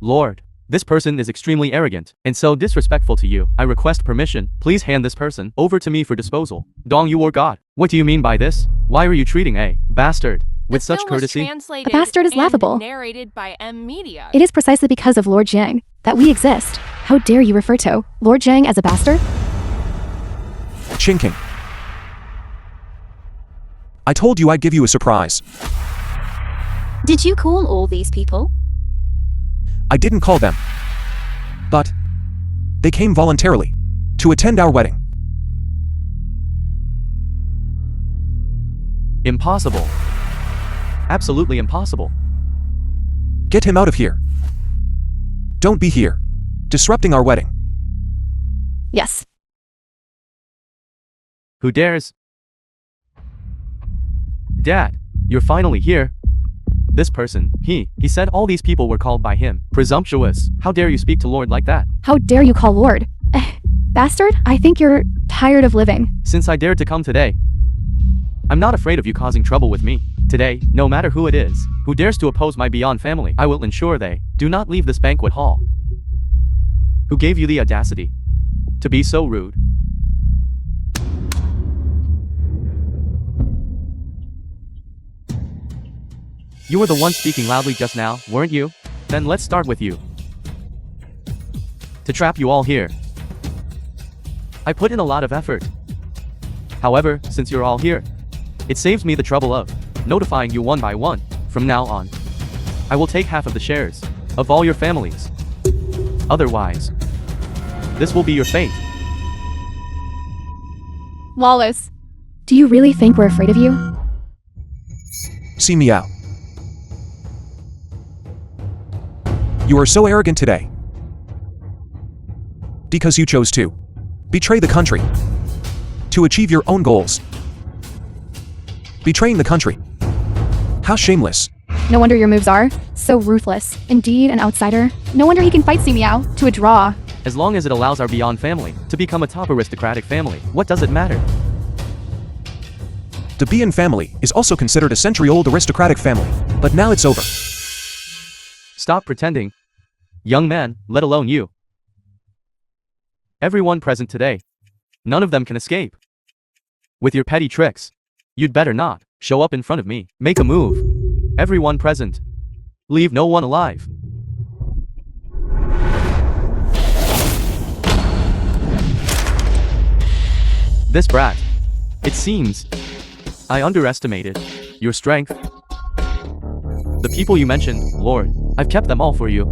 Lord, this person is extremely arrogant and so disrespectful to you. I request permission. Please hand this person over to me for disposal. Dong Yuer god. What do you mean by this? Why are you treating a bastard with such courtesy? A bastard is laughable. Narrated by M Media. It is precisely because of Lord Jiang that we exist. How dare you refer to Lord Zhang as a bastard? Chinking. I told you I'd give you a surprise. Did you call all these people? I didn't call them. But they came voluntarily to attend our wedding. Impossible. Absolutely impossible. Get him out of here. Don't be here, disrupting our wedding. Yes. Who dares? Dad, you're finally here. This person, he said all these people were called by him. Presumptuous. How dare you speak to Lord like that? How dare you call Lord? Bastard, I think you're tired of living. Since I dared to come today, I'm not afraid of you causing trouble with me. Today, no matter who it is, who dares to oppose my beyond family, I will ensure they do not leave this banquet hall. Who gave you the audacity to be so rude? You were the one speaking loudly just now, weren't you? Then let's start with you. To trap you all here, I put in a lot of effort. However, since you're all here, it saves me the trouble of notifying you one by one. From now on, I will take half of the shares of all your families. Otherwise, this will be your fate. Wallace. Do you really think we're afraid of you? See me out. You are so arrogant today. Because you chose to betray the country to achieve your own goals. Betraying the country. How shameless. No wonder your moves are so ruthless. Indeed, an outsider. No wonder he can fight Meow to a draw. As long as it allows our beyond family to become a top aristocratic family, what does it matter? The Bian family is also considered a century-old aristocratic family, but now it's over. Stop pretending. Young man, let alone you. Everyone present today, none of them can escape. With your petty tricks, you'd better not show up in front of me. Make a move. Everyone present. Leave no one alive. This brat. It seems I underestimated your strength. The people you mentioned, Lord, I've kept them all for you.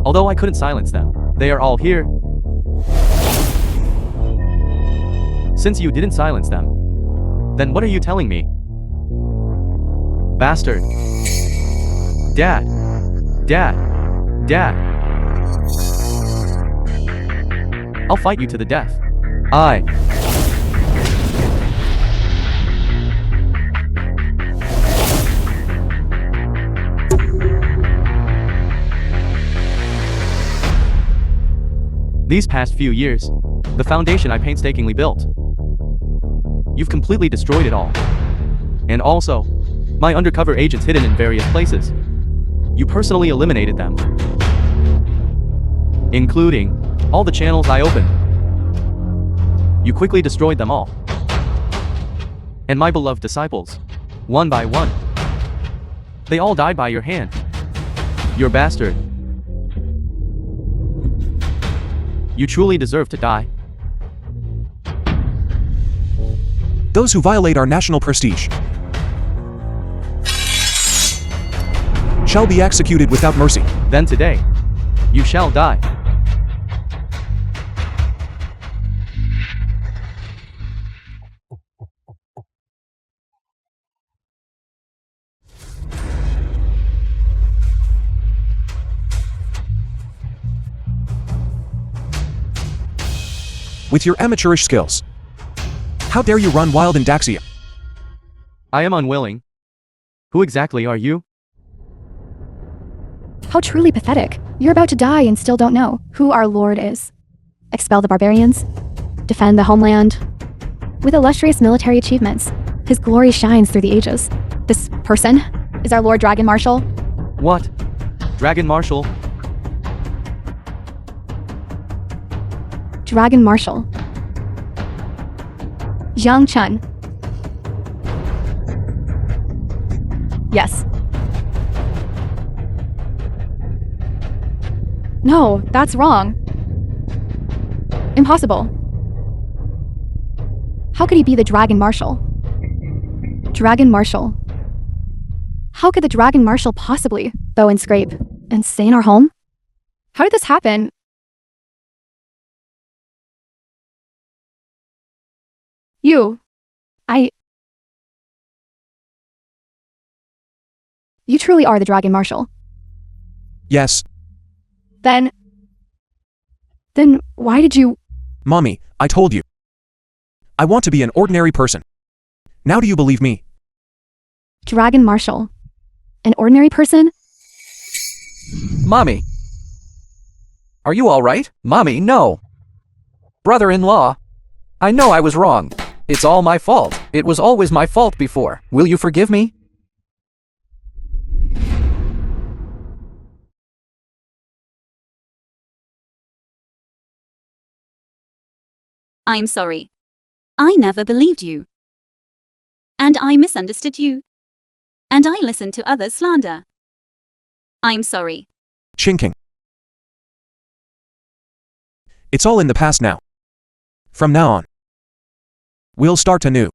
Although I couldn't silence them, they are all here. Since you didn't silence them, then what are you telling me? Bastard. Dad. Dad. Dad. I'll fight you to the death. These past few years, the foundation I painstakingly built, you've completely destroyed it all. And also, my undercover agents hidden in various places, you personally eliminated them. Including all the channels I opened. You quickly destroyed them all. And my beloved disciples, one by one, they all died by your hand. You're bastard. You truly deserve to die. Those who violate our national prestige shall be executed without mercy. Then today, you shall die. With your amateurish skills. How dare you run wild in Daxia? I am unwilling. Who exactly are you? How truly pathetic. You're about to die and still don't know who our Lord is. Expel the barbarians. Defend the homeland. With illustrious military achievements, his glory shines through the ages. This person is our Lord Dragon Marshal. What? Dragon Marshal? Dragon Marshal. Zhang Chen. Yes. No, that's wrong. Impossible. How could he be the Dragon Marshal? Dragon Marshal. How could the Dragon Marshal possibly bow and scrape and stay in our home? How did this happen? You truly are the Dragon Marshal. Yes, Then why did you? Mommy, I told you. I want to be an ordinary person. Now do you believe me? Dragon Marshal. An ordinary person? Mommy. Are you alright? Mommy, no. Brother-in-law. I know I was wrong. It's all my fault. It was always my fault before. Will you forgive me? I'm sorry. I never believed you. And I misunderstood you. And I listened to others' slander. I'm sorry. Chinking. It's all in the past now. From now on, we'll start anew.